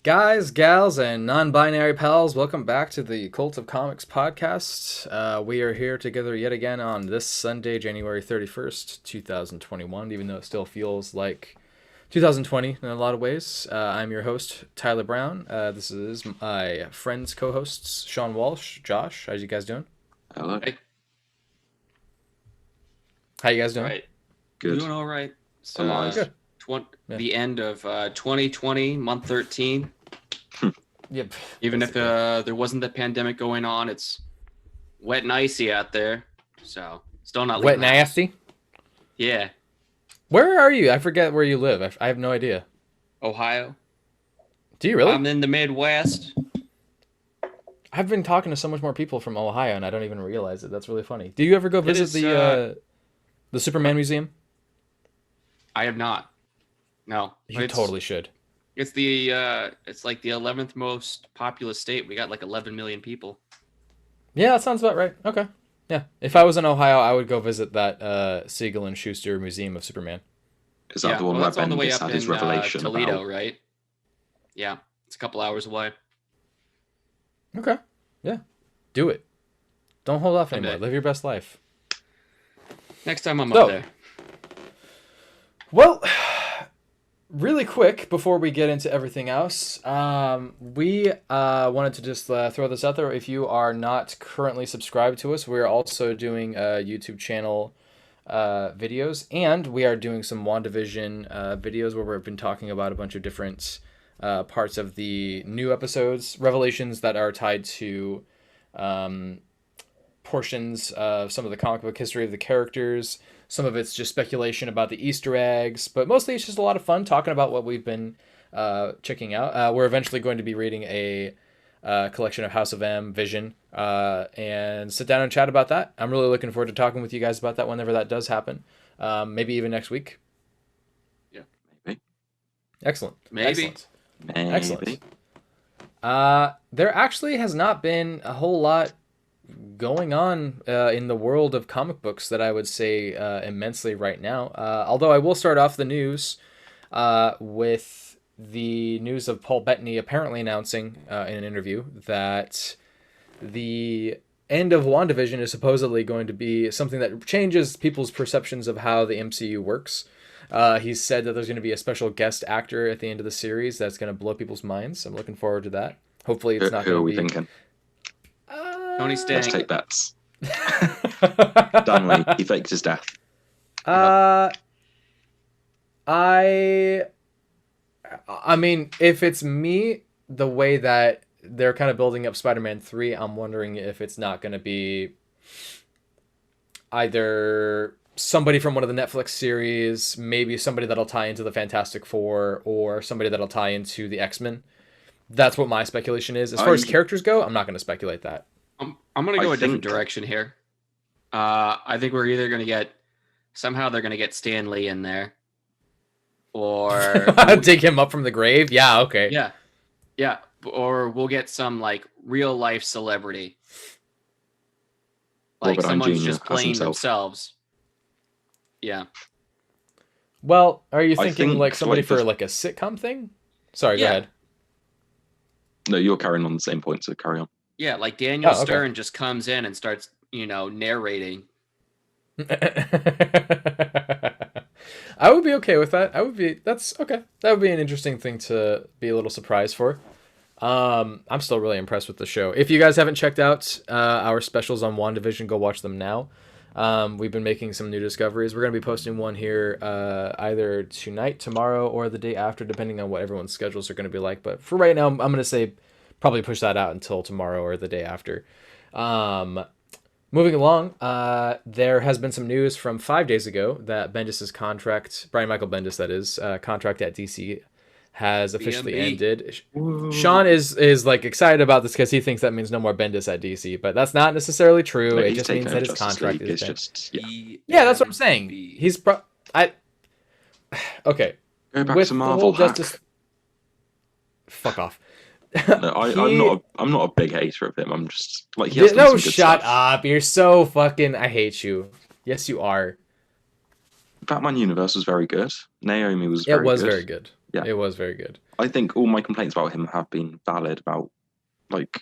Guys, gals, and non-binary pals, welcome back to the Cult of Comics podcast. We are here together yet again on this Sunday, January 31st, 2021, even though it still feels like 2020 in a lot of ways. I'm your host, Tyler Brown. This is my friends, co-hosts, Sean Walsh, Josh. How's you guys doing? Hello. Hey. How you guys doing? Right. Good. Doing all right. So, Alive. Good. Yeah. The end of 2020, month 13. Yep. Even if there wasn't the pandemic going on, it's wet and icy out there. So, still not Wet and leaving the house. nasty? Yeah. Where are you? I forget where you live. I have no idea. Ohio. Do you really? I'm in the Midwest. I've been talking to so much more people from Ohio, and I don't even realize it. That's really funny. Do you ever go visit the Superman Museum? I have not. No. You totally should. It's it's like the 11th most populous state. We got like 11 million people. Yeah, that sounds about right. Okay. Yeah. If I was in Ohio, I would go visit that Siegel and Schuster Museum of Superman. Is that the one where that's all the way Bendis up had his in revelation Toledo, about? right? Yeah. It's a couple hours away. Okay. Yeah. Do it. Don't hold off Someday. anymore. Live your best life. Next time I'm So- up there. Well, really quick before we get into everything else, we wanted to just throw this out there. If you are not currently subscribed to us, we're also doing YouTube channel videos, and we are doing some WandaVision videos where we've been talking about a bunch of different parts of the new episodes, revelations that are tied to portions of some of the comic book history of the characters. Some of it's just speculation about the Easter eggs, but mostly it's just a lot of fun talking about what we've been checking out. We're eventually going to be reading a collection of House of M, Vision, and sit down and chat about that. I'm really looking forward to talking with you guys about that whenever that does happen. Maybe even next week. Yeah. Maybe. Excellent. Maybe. Excellent. Maybe. Excellent. There actually has not been a whole lot going on in the world of comic books that I would say immensely right now. Although I will start off the news with the news of Paul Bettany apparently announcing in an interview that the end of WandaVision is supposedly going to be something that changes people's perceptions of how the MCU works. He said that there's going to be a special guest actor at the end of the series that's going to blow people's minds. I'm looking forward to that. Hopefully it's not Who going are to we be... thinking? Tony Let's Stank. take bets. Dunley, he faked his death. I mean, if it's me, the way that they're kind of building up Spider-Man 3, I'm wondering if it's not going to be either somebody from one of the Netflix series, maybe somebody that'll tie into the Fantastic Four, or somebody that'll tie into the X-Men. That's what my speculation is. As far as characters go, I'm not going to speculate that. I'm going to go I a different think- direction here. I think we're either going to get somehow they're going to get Stan Lee in there, or Dig him up from the grave? Yeah, okay. yeah, or we'll get some like real life celebrity, like Robert Downey someone's Jr. just as playing himself. themselves. Yeah, Well, are you I thinking think, like somebody like, for the- like a sitcom thing? Sorry, go Yeah. ahead. No, you're carrying on the same point, so carry on. yeah, like Daniel Oh, okay. Stern just comes in and starts, narrating. I would be okay with that. That's okay. That would be an interesting thing to be a little surprised for. I'm still really impressed with the show. If you guys haven't checked out our specials on WandaVision, go watch them now. We've been making some new discoveries. We're going to be posting one here either tonight, tomorrow, or the day after, depending on what everyone's schedules are going to be like. But for right now, I'm going to say probably push that out until tomorrow or the day after. Moving along, there has been some news from 5 days ago that Bendis' contract, Brian Michael Bendis, that is, contract at DC has officially BMB. ended. Sean is like excited about this because he thinks that means no more Bendis at DC, but that's not necessarily true. But It he's just taken means over that his Justice contract League, is it's dead. just Yeah, that's what I'm saying. He's okay. go back With to the Marvel. whole Hack. Justice, fuck off. No, I'm not a big hater of him. I'm just like he has done No, some good shut stuff. up. You're so fucking. I hate you. Yes, you are. Batman Universe was very good. Naomi was It very was good. very good. Yeah. It was very good. I think all my complaints about him have been valid about like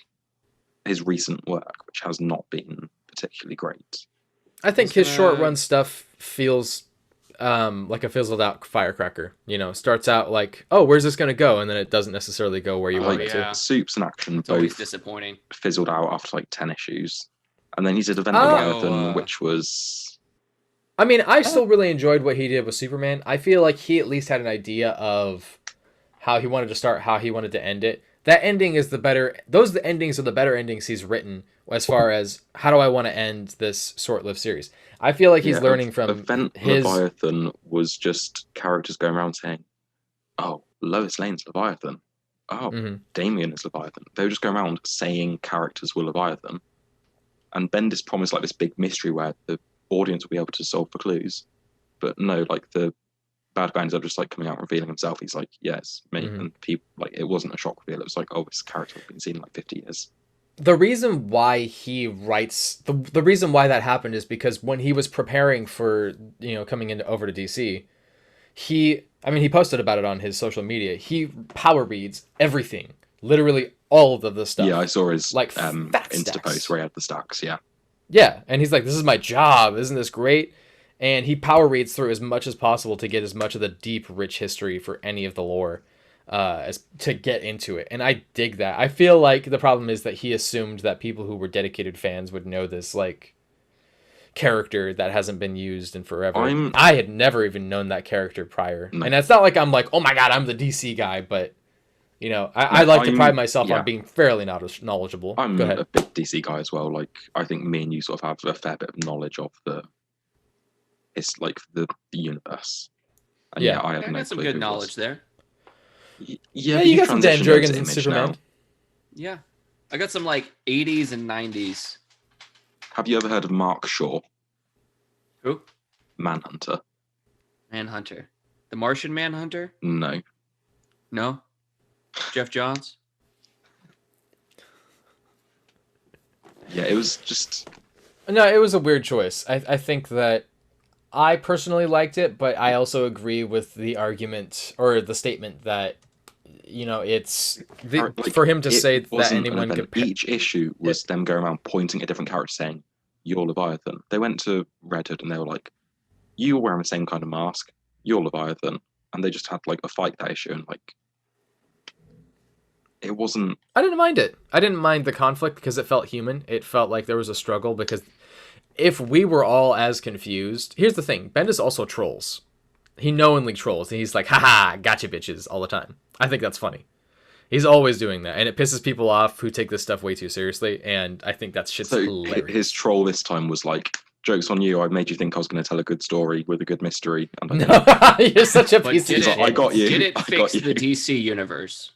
his recent work, which has not been particularly great. I think his short run stuff feels like a fizzled out firecracker. Starts out like, oh, where's this gonna go, and then it doesn't necessarily go where you want it to. Soups and Action It's always both disappointing. fizzled out after like 10 issues, and then he did Event Leviathan, which was. I mean, I still really enjoyed what he did with Superman. I feel like he at least had an idea of how he wanted to start, how he wanted to end it. That ending is the better. Those the endings are the better endings he's written as far as how do I want to end this short-lived series. I feel like he's learning from Event Leviathan was just characters going around saying, "Oh, Lois Lane's Leviathan. Oh, Damien is Leviathan." They were just going around saying characters were Leviathan, and Bendis promised like this big mystery where the audience will be able to solve the clues, but no, like the bad guy ends up just like coming out and revealing himself. He's like, "Yeah, it's me," and people like it wasn't a shock reveal. It was like, "Oh, this character has been seen in like 50 years." The reason why he writes the reason why that happened is because when he was preparing for coming over to DC, he posted about it on his social media. He power reads everything, literally all of the stuff. Yeah, I saw his like Insta post where he had the stacks. Yeah, and he's like, "This is my job. Isn't this great?" And he power reads through as much as possible to get as much of the deep, rich history for any of the lore as to get into it. And I dig that. I feel like the problem is that he assumed that people who were dedicated fans would know this like character that hasn't been used in forever. I had never even known that character prior. No. And it's not like I'm like, oh my god, I'm the DC guy, but I like to pride myself on being fairly knowledgeable. I'm Go ahead. A big DC guy as well. Like I think me and you sort of have a fair bit of knowledge of it's like the universe. And I got some good knowledge there. Yeah, you got some Dan Jurgens and Superman. Now. Yeah, I got some like 80s and 90s. Have you ever heard of Mark Shaw? Who? Manhunter. Manhunter. The Martian Manhunter? No. No? Jeff Johns? Yeah, it was just... No, it was a weird choice. I think that I personally liked it, but I also agree with the argument or the statement that it's for him to say that anyone could. Each issue was them going around pointing at different characters saying, "You're Leviathan." They went to Red Hood and they were like, "You're wearing the same kind of mask. You're Leviathan," and they just had like a fight that issue and like. It wasn't. I didn't mind it. I didn't mind the conflict because it felt human. It felt like there was a struggle because if we were all as confused, here's the thing: Bendis also trolls. He knowingly trolls, and he's like, "Haha, gotcha, bitches," all the time. I think that's funny. He's always doing that, and it pisses people off who take this stuff way too seriously. And I think that shit's hilarious. His troll this time was like, "Joke's on you! I made you think I was going to tell a good story with a good mystery." And no, you're such a piece of shit. I got you. Did it fix the DC universe?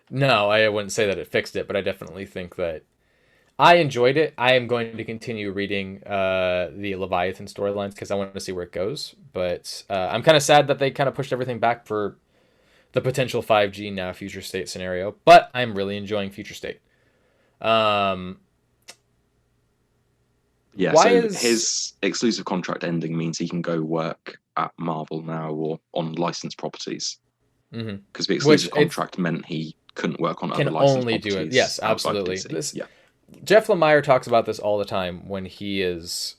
No, I wouldn't say that it fixed it, but I definitely think that I enjoyed it. I am going to continue reading the Leviathan storylines because I want to see where it goes. But I'm kind of sad that they kind of pushed everything back for the potential 5G now Future State scenario. But I'm really enjoying Future State. His exclusive contract ending means he can go work at Marvel now or on licensed properties. Because the exclusive contract meant he couldn't work on other licensed properties. Can only do it. Yes, absolutely. Jeff Lemire talks about this all the time when he is,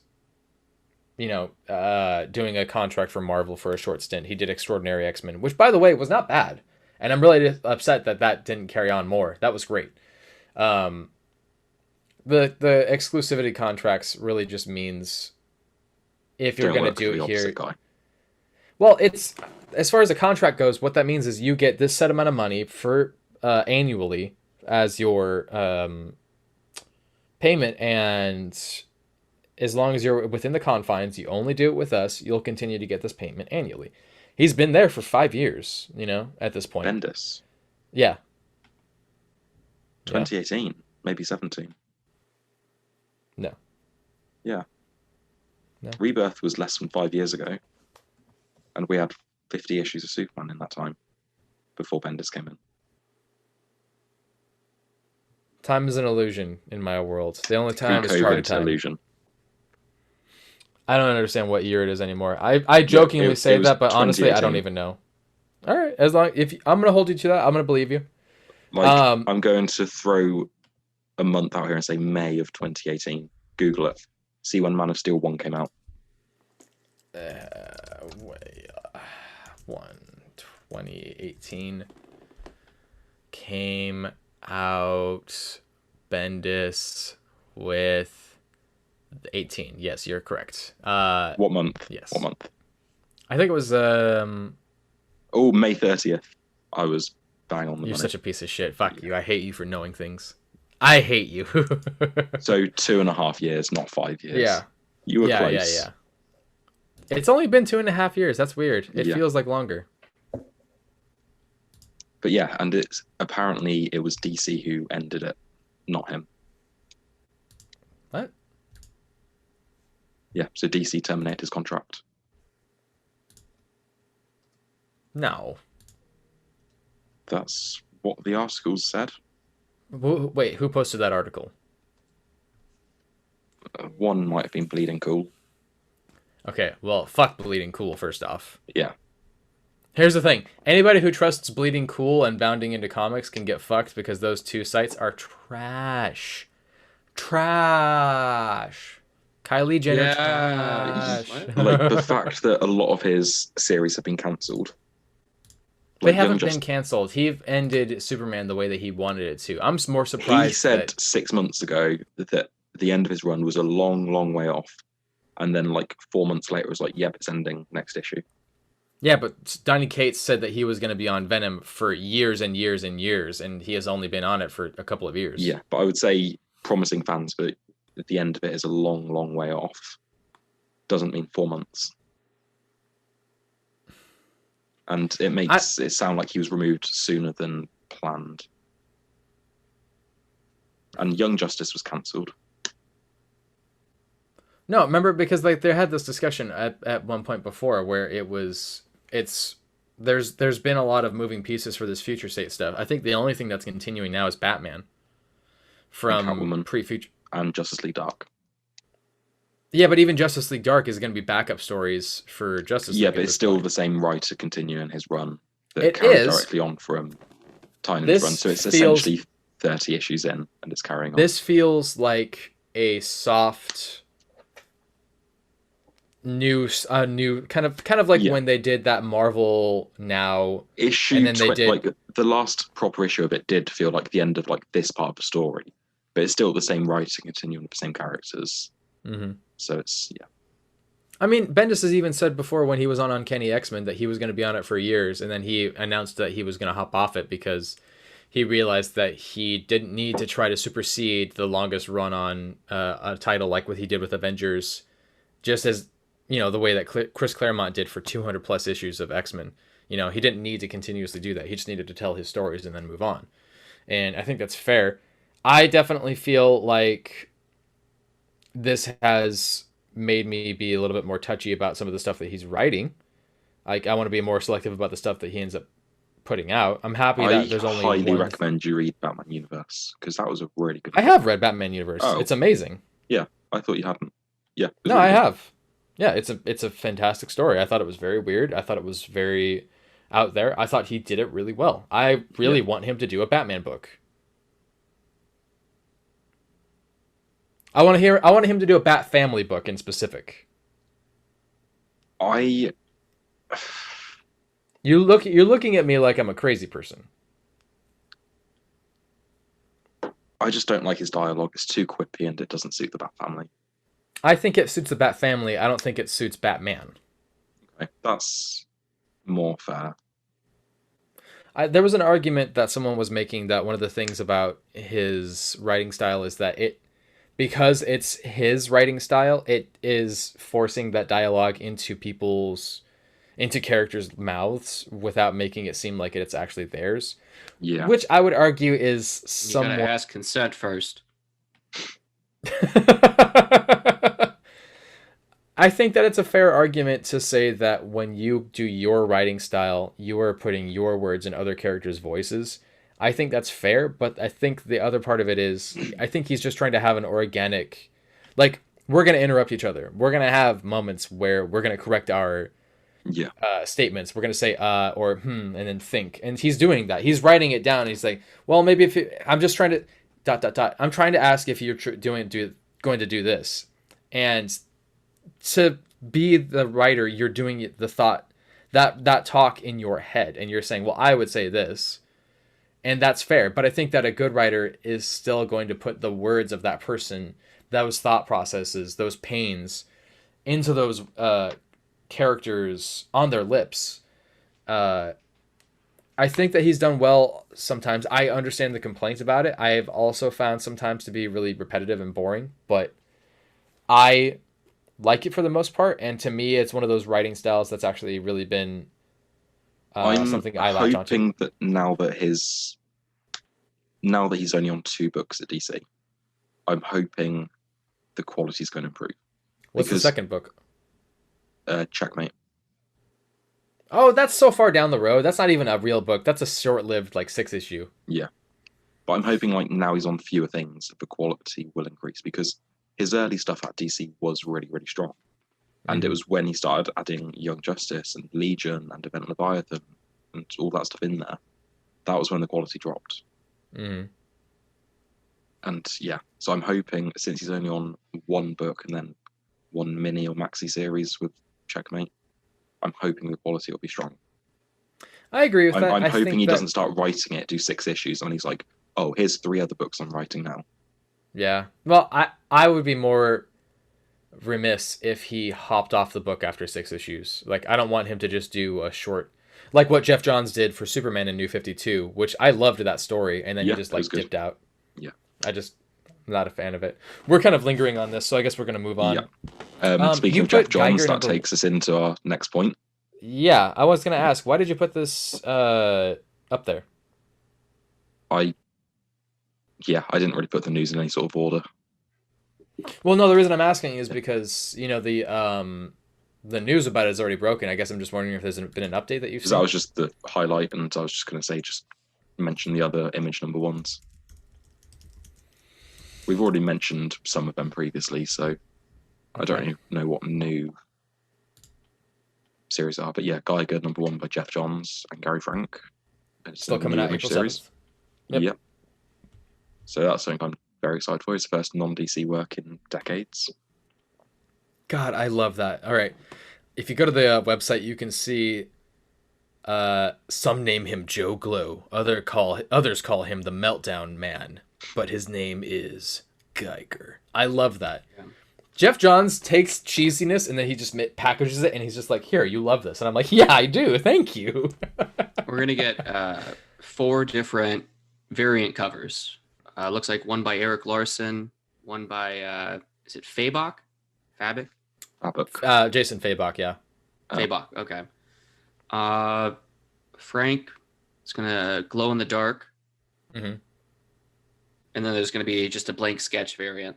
doing a contract for Marvel for a short stint. He did Extraordinary X-Men, which, by the way, was not bad. And I'm really upset that didn't carry on more. That was great. The exclusivity contracts really just means if you're going to do it here. Well, it's as far as the contract goes, what that means is you get this set amount of money for annually as your payment, and as long as you're within the confines, you only do it with us, you'll continue to get this payment annually. He's been there for 5 years, at this point. Bendis. Yeah. 2018, maybe 17. No. Yeah. No. Rebirth was less than 5 years ago, and we had 50 issues of Superman in that time before Bendis came in. Time is an illusion in my world. The only time is charted time. Illusion. I don't understand what year it is anymore. I jokingly say that, but honestly, I don't even know. All right, as long if I'm gonna hold you to that, I'm gonna believe you. Like, I'm going to throw a month out here and say May of 2018. Google it. See when Man of Steel 1 came out. Wait, 2018 came out. Bendis with 18. Yes, you're correct. What month? Yes. What month? I think it was Oh, May 30th. I was bang on the You're money. such a piece of shit. Fuck you. I hate you for knowing things. I hate you. So 2.5 years, not 5 years. Yeah. You were close. Yeah. It's only been 2.5 years. That's weird. It feels like longer. But yeah, and it's apparently it was DC who ended it, not him. What? Yeah, so DC terminated his contract. No. That's what the articles said. Wait, who posted that article? One might have been Bleeding Cool. Okay, well, fuck Bleeding Cool, first off. Yeah. Here's the thing. Anybody who trusts Bleeding Cool and Bounding Into Comics can get fucked because those two sites are trash. Trash. Kylie Jenner trash. Like, the fact that a lot of his series have been cancelled. They haven't been cancelled. He ended Superman the way that he wanted it to. I'm more surprised. He said 6 months ago that the end of his run was a long, long way off. And then, like, 4 months later, it was like, yep, it's ending next issue. Yeah, but Donny Cates said that he was going to be on Venom for years and years and years, and he has only been on it for a couple of years. Yeah, but I would say promising fans, but at the end of it is a long, long way off. Doesn't mean 4 months. And it makes it sound like he was removed sooner than planned. And Young Justice was cancelled. No, remember, because like they had this discussion at one point before where there's been a lot of moving pieces for this future state stuff. I think the only thing that's continuing now is Batman from pre-future and Justice League Dark. Yeah, but even Justice League Dark is going to be backup stories for Justice League. Yeah, but it's still the same writer continuing his run that it carried is directly on from Tynion's run. So it's essentially 30 issues in, and it's carrying on. This feels like a soft new kind of like when they did that Marvel Now issue, and then they did like the last proper issue of it did feel like the end of like this part of the story, but it's still the same writing continuing with the same characters. Mm-hmm. So it's I mean, Bendis has even said before when he was on Uncanny X-Men that he was going to be on it for years, and then he announced that he was going to hop off it because he realized that he didn't need to try to supersede the longest run on a title like what he did with Avengers, just as, you know, the way that Chris Claremont did for 200 plus issues of X-Men. You know, he didn't need to continuously do that. He just needed to tell his stories and then move on. And I think that's fair. I definitely feel like this has made me be a little bit more touchy about some of the stuff that he's writing. Like, I want to be more selective about the stuff that he ends up putting out. I'm happy that there's only highly recommend you read Batman Universe, because that was a really good I have read Batman Universe. Oh. It's amazing. Yeah, I thought you hadn't. Yeah. No, really I have. Yeah, it's a fantastic story. I thought it was very weird. I thought it was very out there. I thought he did it really well. I really want him to do a Batman book. I want him to do a Bat Family book in specific. You're looking at me like I'm a crazy person. I just don't like his dialogue. It's too quippy and it doesn't suit the Bat Family. I think it suits the Bat Family. I don't think it suits Batman. Okay, that's more fair. There was an argument that someone was making that one of the things about his writing style is that because it's his writing style, it is forcing that dialogue into characters' mouths without making it seem like it's actually theirs. Yeah. Which I would argue is somewhat... You gotta ask consent first. I think that it's a fair argument to say that when you do your writing style, you are putting your words in other characters' voices. I think that's fair, but I think the other part of it is, I think he's just trying to have an organic, like, we're going to interrupt each other. We're going to have moments where we're going to correct our Yeah. statements. We're gonna say or and then think. And he's doing that. He's writing it down. And he's like, well, maybe if I'm just trying to dot dot dot. I'm trying to ask if you're going to do this, and to be the writer, you're doing the thought that talk in your head, and you're saying, well, I would say this, and that's fair. But I think that a good writer is still going to put the words of that person, those thought processes, those pains into those characters on their lips. I think that he's done well sometimes. I understand the complaints about it. I've also found sometimes to be really repetitive and boring, but I like it for the most part. And to me, it's one of those writing styles that's actually really been something I latch onto. I'm hoping that now that he's only on 2 books at DC, I'm hoping the quality's going to improve. What's the second book? Checkmate. Oh, that's so far down the road. That's not even a real book. That's a short-lived, like, 6-issue. Yeah. But I'm hoping, like, now he's on fewer things, the quality will increase, because his early stuff at DC was really, really strong. And it was when he started adding Young Justice and Legion and Event Leviathan and all that stuff in there, that was when the quality dropped. And yeah, so I'm hoping, since he's only on 1 book and then 1 mini or maxi series with Checkmate, I'm hoping the quality will be strong. I agree with that. I'm hoping he doesn't start writing it, do 6 issues, and he's like, oh, here's 3 other books I'm writing now. Yeah. Well, I would be more remiss if he hopped off the book after 6 issues. Like, I don't want him to just do a short, like what Jeff Johns did for Superman in New 52, which I loved that story, and then he just, like, dipped out. Yeah. I'm not a fan of it. We're kind of lingering on this, so I guess we're going to move on. Yeah. Speaking of Jeff Johns, that takes us into our next point. Yeah, I was going to ask, why did you put this up there? I didn't really put the news in any sort of order. Well, no, the reason I'm asking is because, you know, the news about it is already broken. I guess I'm just wondering if there's been an update that you've seen. That was just the highlight, and I was just going to say, just mention the other image number 1s. We've already mentioned some of them previously, so I don't know what new series are. But yeah, Geiger number 1 by Jeff Johns and Gary Frank. It's still coming out April 7th. Yep. So that's something I'm very excited for. It's the first non-DC work in decades. God, I love that. All right. If you go to the website, you can see some name him Joe Glow. Others call him the Meltdown Man, but his name is Geiger. I love that. Yeah. Jeff Johns takes cheesiness and then he just packages it and he's just like, here, you love this. And I'm like, yeah, I do. Thank you. We're going to get 4 different variant covers. Looks like one by Eric Larson, one by, is it Fabok? Fabic? Jason Fabok, yeah. Fabok, okay. Frank is going to glow in the dark. Mm-hmm. And then there's going to be just a blank sketch variant.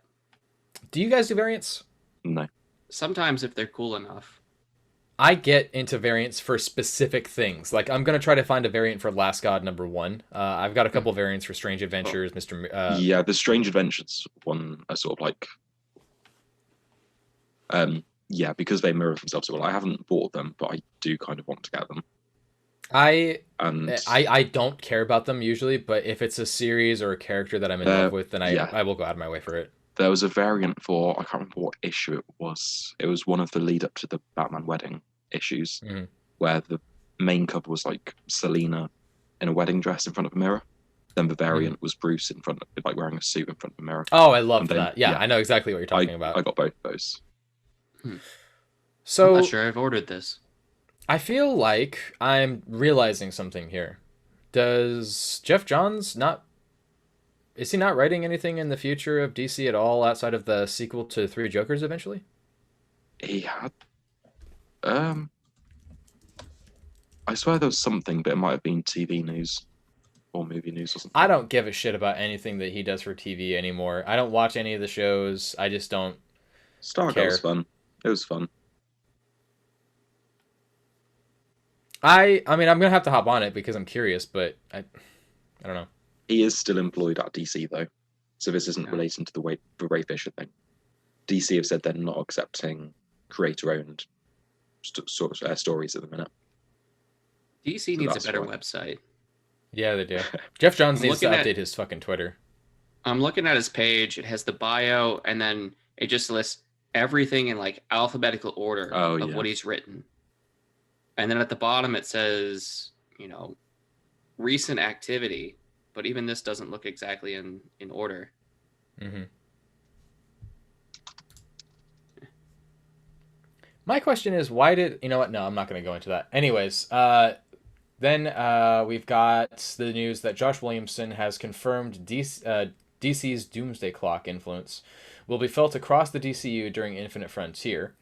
Do you guys do variants? No. Sometimes if they're cool enough. I get into variants for specific things. Like, I'm going to try to find a variant for Last God number 1. I've got a couple variants for Strange Adventures, Yeah, the Strange Adventures one are sort of like... yeah, because they mirror themselves so well. I haven't bought them, but I do kind of want to get them. I don't care about them usually, but if it's a series or a character that I'm in love with, then I will go out of my way for it. There was a variant for, I can't remember what issue it was. It was one of the lead up to the Batman wedding issues, where the main cover was like Selena in a wedding dress in front of a mirror. Then the variant was Bruce in front of, like, wearing a suit in front of a mirror. Oh, I love that. Yeah, I know exactly what you're talking about. I got both of those. So I'm not sure I've ordered this. I feel like I'm realizing something here. Does Jeff Johns is he not writing anything in the future of DC at all outside of the sequel to 3 Jokers eventually? He had I swear there was something, but it might have been TV news or movie news or something. I don't give a shit about anything that he does for TV anymore. I don't watch any of the shows. I just don't Stargirl was fun. It was fun. I mean, I'm gonna have to hop on it because I'm curious, but I don't know. He is still employed at DC though, so this isn't relating to the Ray Fisher thing. DC have said they're not accepting creator-owned stories at the minute. DC So needs a that's better why. website. Yeah, they do. Jeff Johns I'm needs to looking at- update his fucking Twitter. I'm looking at his page. It has the bio, and then it just lists everything in like alphabetical order Oh, of yeah. what he's written. And then at the bottom it says, recent activity, but even this doesn't look exactly in order. Mm-hmm. My question is, why did... You know what? No, I'm not going to go into that. Anyways, then we've got the news that Josh Williamson has confirmed DC's Doomsday Clock influence will be felt across the DCU during Infinite Frontier,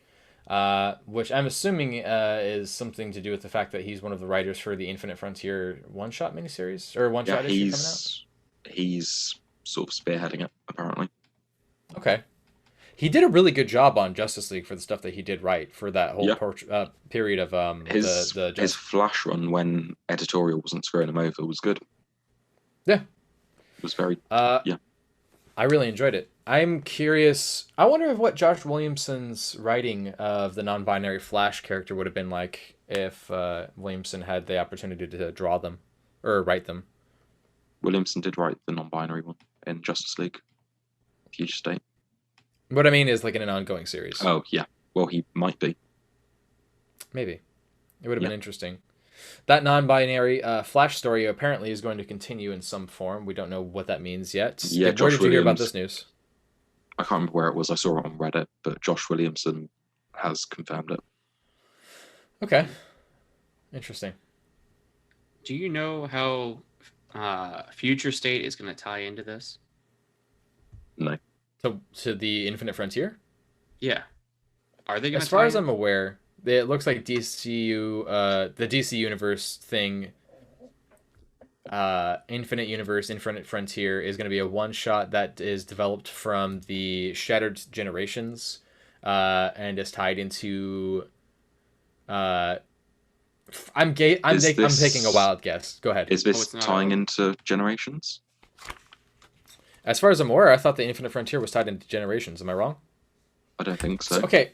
which I'm assuming is something to do with the fact that he's one of the writers for the Infinite Frontier one-shot miniseries, or one-shot issue coming out. He's sort of spearheading it, apparently. Okay. He did a really good job on Justice League for the stuff that he did right for that whole period of his Flash run when editorial wasn't screwing him over was good. Yeah. It was very I really enjoyed it. I'm curious. I wonder what Josh Williamson's writing of the non-binary Flash character would have been like if Williamson had the opportunity to draw them or write them. Williamson did write the non-binary one in Justice League Future State. What I mean is like in an ongoing series. Oh, yeah. Well, he might be. Maybe. It would have been interesting. That non-binary Flash story apparently is going to continue in some form. We don't know what that means yet. Yeah, Where did you hear about this news? I can't remember where it was. I saw it on Reddit, but Josh Williamson has confirmed it. Okay. Interesting. Do you know how Future State is going to tie into this? No. To the Infinite Frontier? Yeah. Are they going to? As far as I'm aware, it looks like DCU, the DC Universe thing, Infinite Universe, Infinite Frontier is going to be a one-shot that is developed from the Shattered Generations, and is tied into. I'm taking a wild guess. Go ahead. Is this tying into Generations? As far as I'm aware, I thought the Infinite Frontier was tied into Generations. Am I wrong? I don't think so. Okay.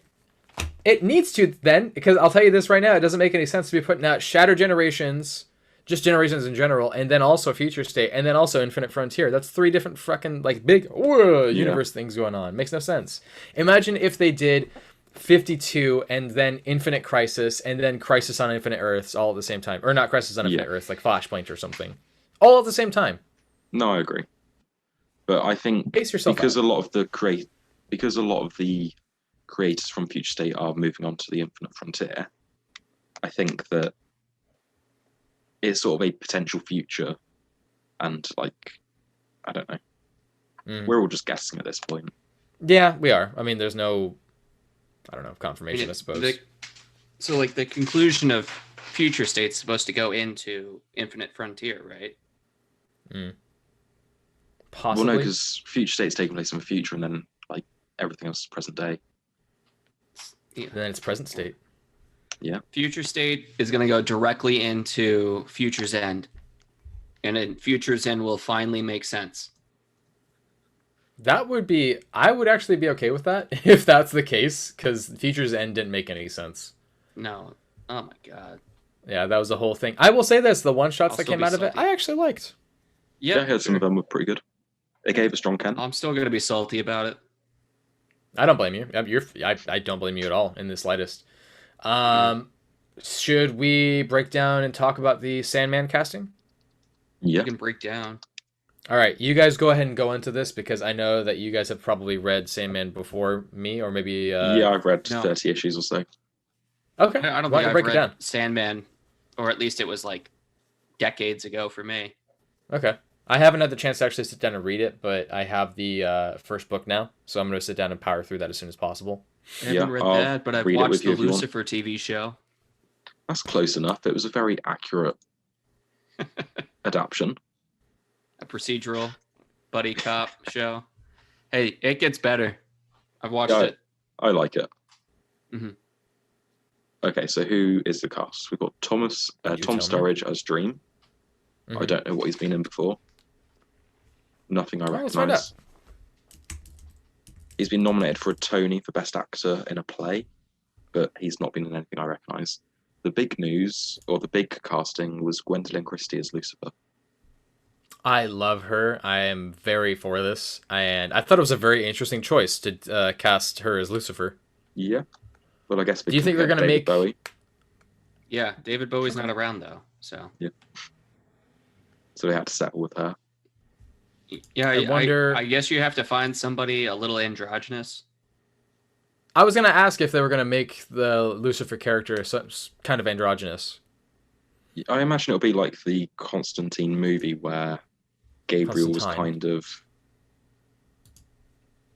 It needs to then, because I'll tell you this right now, it doesn't make any sense to be putting out Shattered Generations, just Generations in general, and then also Future State, and then also Infinite Frontier. That's 3 different fucking, like, big universe things going on. Makes no sense. Imagine if they did 52 and then Infinite Crisis, and then Crisis on Infinite Earths all at the same time. Or not Crisis on Infinite Earths, like Flashpoint or something. All at the same time. No, I agree. But I think because a lot of the creators from Future State are moving on to the Infinite Frontier, I think that it's sort of a potential future, and like, I don't know. We're all just guessing at this point. Yeah, we are. I mean, there's no, I don't know, confirmation, I suppose. So like the conclusion of Future State's supposed to go into Infinite Frontier, right? Possibly. Well, no, because Future State's taking place in the future, and then like everything else is present day. Yeah. And then it's present state. Yeah. Future State is going to go directly into Future's End, and then Future's End will finally make sense. That would be... I would actually be okay with that if that's the case, because Future's End didn't make any sense. No. Oh my god. Yeah, that was the whole thing. I will say this, the one-shots that came out of it, I actually liked. Yeah, I heard some of them were pretty good. They gave a strong Ken. I'm still going to be salty about it. I don't blame you. I don't blame you at all in the slightest. Should we break down and talk about the Sandman casting? Yeah. You can break down. All right, you guys go ahead and go into this because I know that you guys have probably read Sandman before me, or maybe... yeah, I've read 30 issues or so. Okay. I don't Why think I've break read it down? Sandman, or at least it was like decades ago for me. Okay. I haven't had the chance to actually sit down and read it, but I have the first book now, so I'm going to sit down and power through that as soon as possible. I haven't read that, but I've watched the Lucifer TV show. That's close enough. It was a very accurate adaptation. A procedural buddy cop show. Hey, it gets better. I've watched it. I like it. Mm-hmm. Okay, so who is the cast? We've got Tom Sturridge as Dream. Mm-hmm. I don't know what he's been in before. Nothing I recognise. He's been nominated for a Tony for Best Actor in a Play. but he's not been in anything I recognise. The big news, or the big casting, was Gwendolyn Christie as Lucifer. I love her. I am very for this, and I thought it was a very interesting choice to cast her as Lucifer. Yeah. Well, I guess. Do you think they're going to make Bowie? Yeah, David Bowie's not around though, so. Yeah. So we had to settle with her. Yeah, I wonder. I guess you have to find somebody a little androgynous. I was going to ask if they were going to make the Lucifer character some kind of androgynous. I imagine it'll be like the Constantine movie where Gabriel was kind of.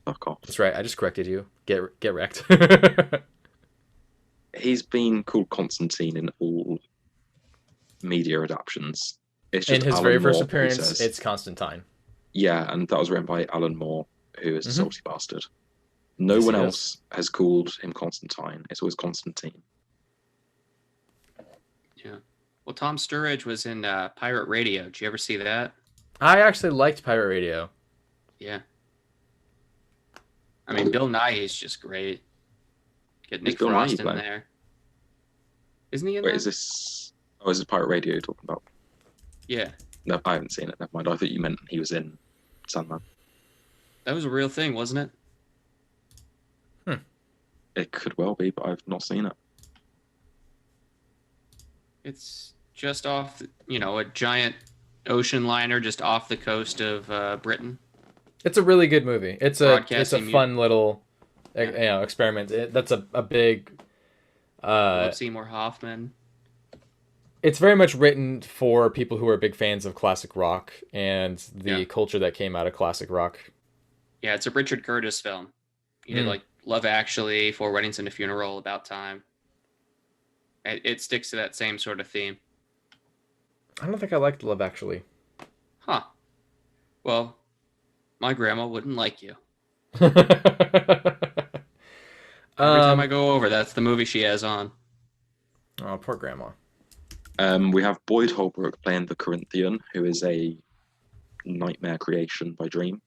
Fuck off. That's right. I just corrected you. Get wrecked. He's been called Constantine in all media adaptions. It's just in his Alan very first Moore appearance, it's Constantine. Yeah, and that was written by Alan Moore, who is a salty bastard. No Yes, one else has called him Constantine. It's always Constantine. Yeah. Well, Tom Sturridge was in Pirate Radio. Did you ever see that? I actually liked Pirate Radio. Yeah. I mean, Bill Nighy's just great. Get Nick Frost in there. Isn't he in there? Wait, is this... Oh, is this Pirate Radio you're talking about? Yeah. No, I haven't seen it. Never mind. I thought you meant he was in Sandman. That was a real thing, wasn't it? It could well be, but I've not seen it. It's just off, a giant ocean liner just off the coast of Britain. It's a really good movie. It's a fun little experiment. That's a big. Seymour Hoffman. It's very much written for people who are big fans of classic rock and the culture that came out of classic rock. Yeah, it's a Richard Curtis film. He did like Love Actually, Four Weddings and a Funeral, About Time. It sticks to that same sort of theme. I don't think I liked Love Actually. Huh. Well, my grandma wouldn't like you. Every time I go over, that's the movie she has on. Oh, poor grandma. We have Boyd Holbrook playing the Corinthian, who is a nightmare creation by Dream.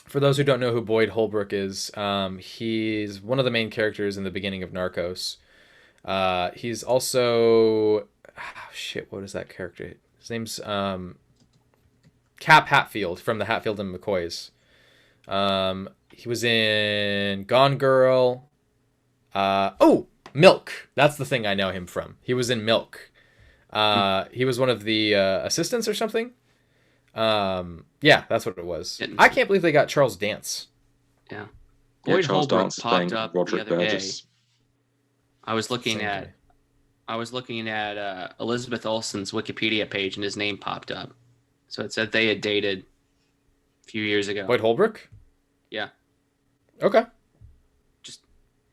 For those who don't know who Boyd Holbrook is, he's one of the main characters in the beginning of Narcos. He's also... what is that character? His name's Cap Hatfield from the Hatfield and McCoys. He was in Gone Girl. Milk. That's the thing I know him from. He was in Milk. He was one of the assistants or something. Yeah, that's what it was. I can't believe they got Charles Dance. Yeah. Boyd Holbrook popped up Roderick the other Burgess. day. I was looking at Elizabeth Olsen's Wikipedia page, and his name popped up. So it said they had dated a few years ago. Boyd Holbrook? Yeah. Okay. Just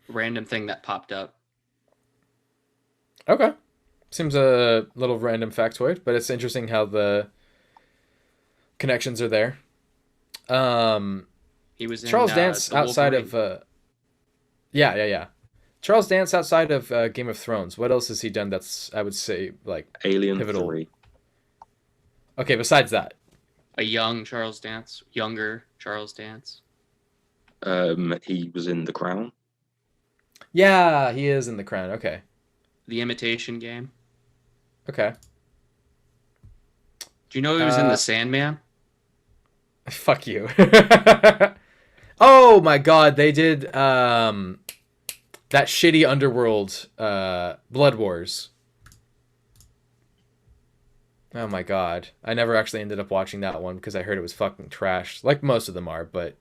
random thing that popped up. Okay. Seems a little random factoid, but it's interesting how the connections are there. He was in Charles Dance outside of Charles Dance outside of Game of Thrones. What else has he done that's, I would say, like Alien pivotal? 3. Okay, besides that. A younger Charles Dance. He was in The Crown. Yeah, he is in The Crown. Okay. The Imitation Game. Okay. Do you know he was in The Sandman? Fuck you. Oh my god, they did that shitty Underworld Blood Wars. Oh my god. I never actually ended up watching that one because I heard it was fucking trash. Like most of them are, but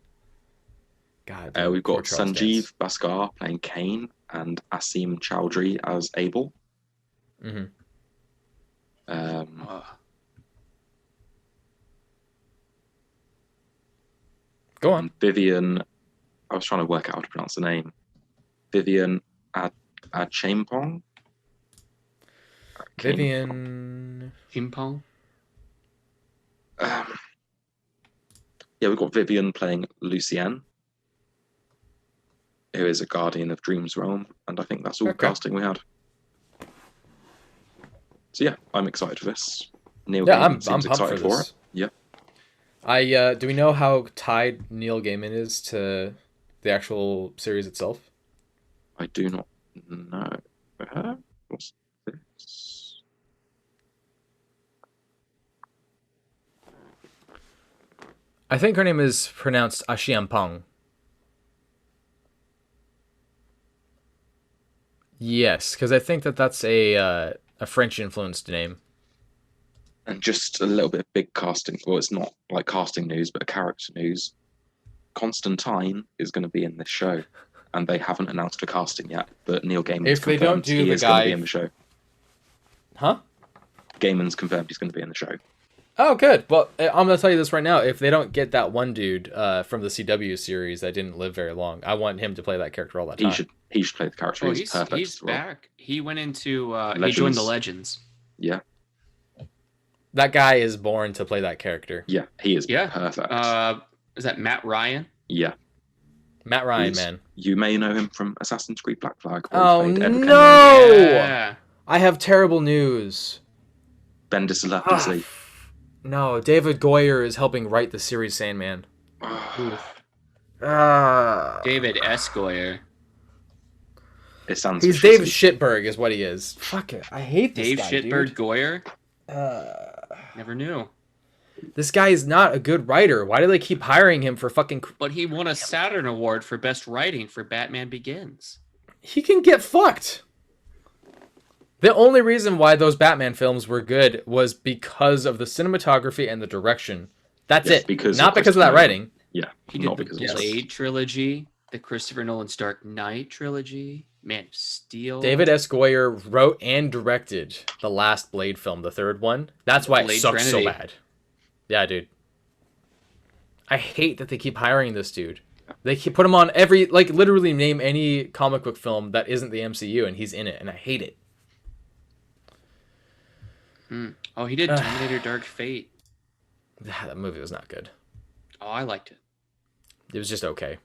god. We've got Sanjeev Dance. Bhaskar playing Cain and Asim Chowdhury as Abel. Mm-hmm. Go on. Vivian, I was trying to work out how to pronounce the name. Vivian Achampong? Vivian Chimpong? Yeah, we've got Vivian playing Lucienne, who is a guardian of Dream's realm, and I think that's all the casting we had. So yeah, I'm excited for this. Neil Gaiman seems excited for it. Yeah. Do we know how tied Neil Gaiman is to the actual series itself? I do not know. What's this? I think her name is pronounced Ashiampong. Yes, because I think that's a French influenced name. And just a little bit of big casting. Well, it's not like casting news, but a character news. Constantine is going to be in this show, and they haven't announced a casting yet. But Neil Gaiman's If they don't confirmed do he the is going to guy, be in the show. huh? Gaiman's confirmed he's going to be in the show. Oh, good. Well, I'm gonna tell you this right now. If they don't get that one dude from the CW series that didn't live very long, I want him to play that character all the time. He should play the character. Oh, he's perfect. he's back. He went into he Legends. joined the Legends. Yeah, That guy is born to play that character. yeah, he is Yeah. perfect. Is that Matt Ryan? Yeah, Matt Ryan, man. You may know him from Assassin's Creed Black Flag. Oh he played Edward no! Yeah. I have terrible news. Kenny. Bendis left his league. No, David Goyer is helping write the series Sandman. David S. Goyer. It sounds. He's Dave Shitberg, is what he is. Fuck it, I hate this Dave guy, Shitberg dude. Goyer? Never knew. This guy is not a good writer. Why do they keep hiring him for fucking? But he won a Saturn Award for Best Writing for Batman Begins. He can get fucked. The only reason why those Batman films were good was because of the cinematography and the direction. That's it. Not because of that writing. Yeah, He did the Blade trilogy, the Christopher Nolan's Dark Knight trilogy, Man of Steel. David S. Goyer wrote and directed the last Blade film, the third one. That's why Blade it sucks Trinity. so bad. Yeah, dude. I hate that they keep hiring this dude. They keep put him on every, like, literally name any comic book film that isn't the MCU, and he's in it, and I hate it. Oh, he did Terminator Dark Fate. That movie was not good. Oh, I liked it. It was just okay.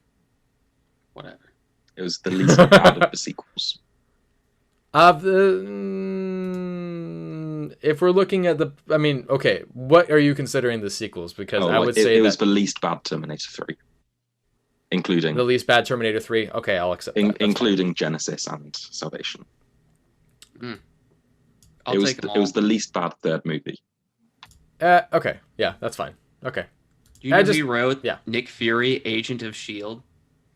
Whatever. It was the least bad of the sequels. If we're looking at the, I mean, okay, what are you considering the sequels? Because I would say it was the least bad Terminator 3, including the least bad Terminator 3. Okay, I'll accept that. including Genesis and Salvation. Take it was the least bad third movie. Okay, yeah, that's fine. Okay, Do you know who he wrote? Yeah. Nick Fury, Agent of S.H.I.E.L.D.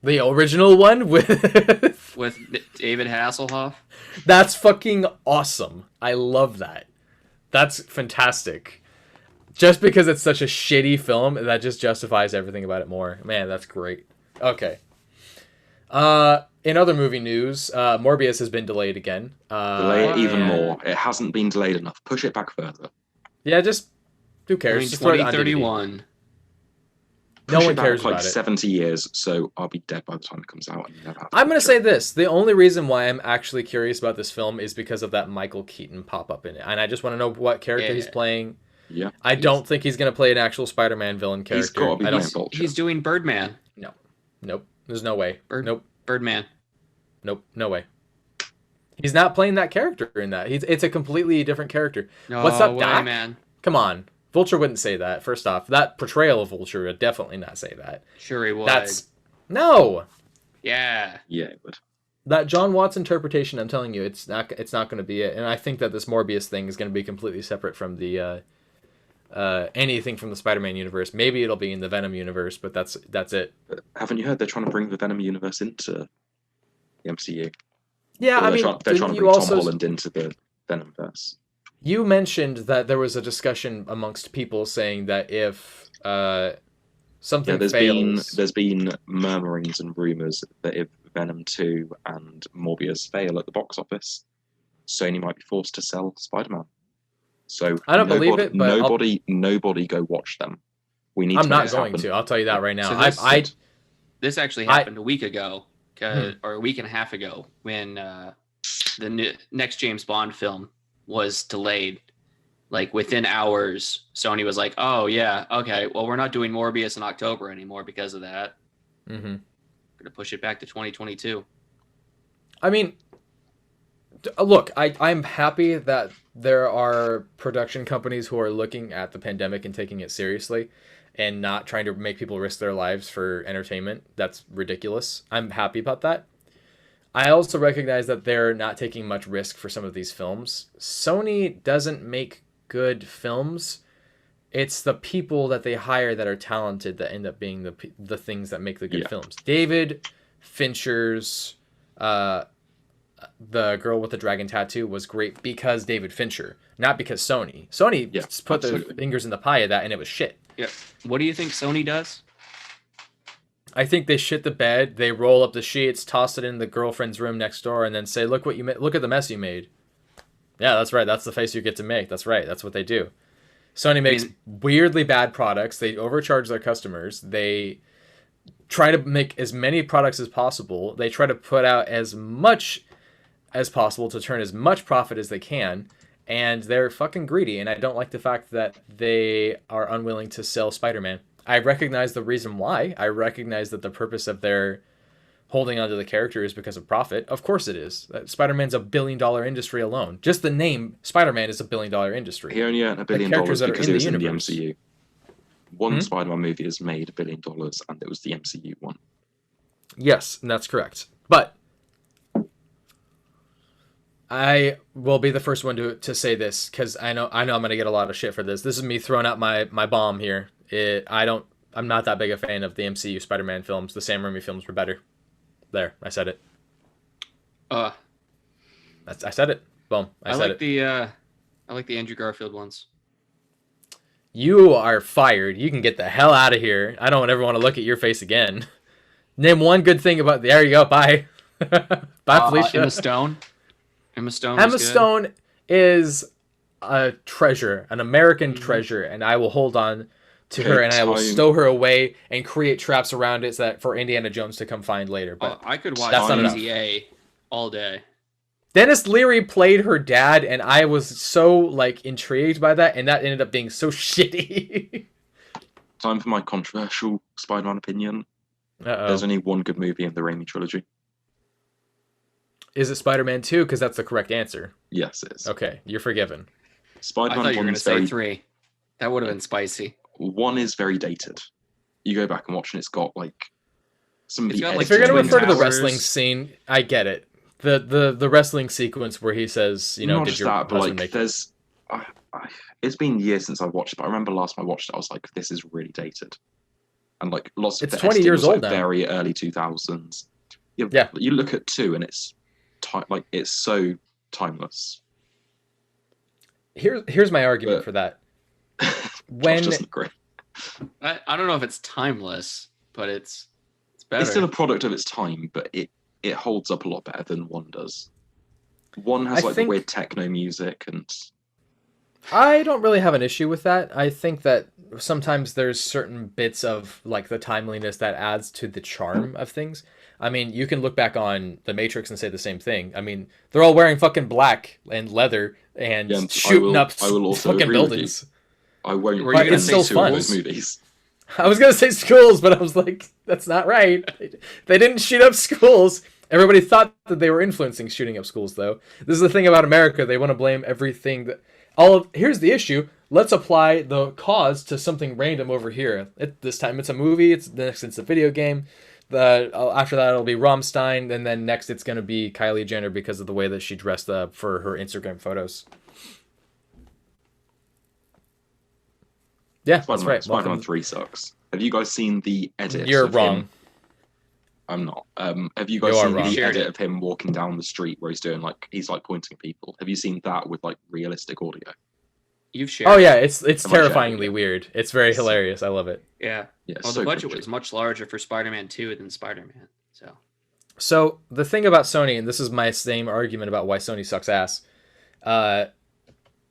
the original one with with David Hasselhoff. That's fucking awesome. I love that. That's fantastic. Just because it's such a shitty film, that just justifies everything about it more. Man, that's great. Okay. In other movie news, Morbius has been delayed again. Delay it even more. It hasn't been delayed enough. Push it back further. Yeah, just who cares? Just throw it on DVD. 2031. No Push one it back cares like about it. 70 years, so I'll be dead by the time it comes out. And never have to I'm going watch to say it. this. The only reason why I'm actually curious about this film is because of that Michael Keaton pop-up in it. And I just want to know what character he's playing. Yeah. I don't think he's going to play an actual Spider-Man villain character. He's got to be playing Vulture. He's doing Birdman. No. Nope. There's no way. Nope. Birdman. Nope. No way. He's not playing that character in that. It's a completely different character. No What's up, way, Doc? man. Come on. Vulture wouldn't say that. First off, that portrayal of Vulture would definitely not say that. Sure he would. No. Yeah. Yeah, it would. That John Watts interpretation, I'm telling you, it's not going to be it. And I think that this Morbius thing is going to be completely separate from the anything from the Spider-Man universe. Maybe it'll be in the Venom universe, but that's it. But haven't you heard they're trying to bring the Venom universe into the MCU? Yeah, Well, I mean, they're trying to bring Tom Holland into the Venomverse. You mentioned that there was a discussion amongst people saying that if something fails... There's been murmurings and rumours that if Venom 2 and Morbius fail at the box office, Sony might be forced to sell Spider-Man. So I don't believe it, but nobody go watch them. We need. I'm not going to. I'll tell you that right now. So this actually happened a week ago, or a week and a half ago, when the next James Bond film was delayed. Like within hours, Sony was like, "Oh yeah, okay. Well, we're not doing Morbius in October anymore because of that. Mm-hmm. We're gonna push it back to 2022." I mean, look, I'm happy that there are production companies who are looking at the pandemic and taking it seriously and not trying to make people risk their lives for entertainment. That's ridiculous. I'm happy about that. I also recognize that they're not taking much risk for some of these films. Sony doesn't make good films. It's the people that they hire that are talented that end up being the things that make the good films. David Fincher's The Girl with the Dragon Tattoo was great because David Fincher, not because Sony. Sony just put their fingers in the pie of that, and it was shit. Yeah. What do you think Sony does? I think they shit the bed, they roll up the sheets, toss it in the girlfriend's room next door, and then say, "Look what you made. Look at the mess you made." Yeah, that's right. That's the face you get to make. That's right. That's what they do. Sony makes weirdly bad products. They overcharge their customers. They try to make as many products as possible. They try to put out as much as possible to turn as much profit as they can. And they're fucking greedy. And I don't like the fact that they are unwilling to sell Spider-Man. I recognize the reason why. I recognize that the purpose of their holding onto the character is because of profit. Of course it is. Spider-Man's $1 billion industry alone. Just the name Spider-Man is $1 billion industry. He only earned $1 billion because it was in the MCU. One Spider-Man movie has made $1 billion, and it was the MCU one. Yes, and that's correct. But I will be the first one to say this, because I know I'm going to get a lot of shit for this. This is me throwing out my bomb here. I'm not that big a fan of the MCU Spider-Man films. The Sam Raimi films were better. There, I said it. I said it. Boom. I said it. I like the Andrew Garfield ones. You are fired. You can get the hell out of here. I don't ever want to look at your face again. Name one good thing about. There you go. Bye. Bye, Felicia. Emma Stone. Emma Stone is a treasure, an American treasure, and I will hold on to her, and I will stow her away and create traps around it so that for Indiana Jones to come find later. But I could watch GTA all day. Dennis Leary played her dad, and I was so intrigued by that, and that ended up being so shitty. Time for my controversial Spider-Man opinion. There's only one good movie in the Raimi trilogy. Is it Spider-Man 2? Because that's the correct answer. Yes, it is. Okay, you're forgiven. Spider-Man I thought you were going to say 3. That would have been spicy. 1 is very dated. You go back and watch, and it's got some of the. If you're going to refer to the wrestling scene, I get it. The wrestling sequence where he says, not did just your that, husband but make it? It's been years since I've watched it, but I remember last time I watched it, I was like, this is really dated, and lots of it's 20 years old now. Very early 2000s. Yeah. You look at 2, and it's it's so timeless. Here's my argument for that. When doesn't agree. I don't know if it's timeless, but it's better. It's still a product of its time, but it holds up a lot better than 1 does. 1 has the weird techno music, and I don't really have an issue with that. I think that sometimes there's certain bits of the timeliness that adds to the charm of things. I mean, you can look back on The Matrix and say the same thing. I mean, they're all wearing fucking black and leather and shooting up fucking buildings. I won't. But it's still fun. Those movies. I was gonna say schools, but I was like, that's not right. They didn't shoot up schools. Everybody thought that they were influencing shooting up schools, though. This is the thing about America. They want to blame everything here's the issue. Let's apply the cause to something random over here. This time it's a movie. Next it's a video game. After that it'll be Rammstein, and then next it's gonna be Kylie Jenner because of the way that she dressed up for her Instagram photos. Yeah, that's right. Spider-Man 3 sucks. Have you guys seen the edit? You're wrong. I'm not. Have you guys seen the edit of him walking down the street where he's doing he's pointing at people? Have you seen that with realistic audio? You've shared. Oh yeah, it's terrifyingly weird. It's very hilarious. I love it. Yeah. Well, the budget was much larger for Spider-Man 2 than Spider-Man. So the thing about Sony, and this is my same argument about why Sony sucks ass,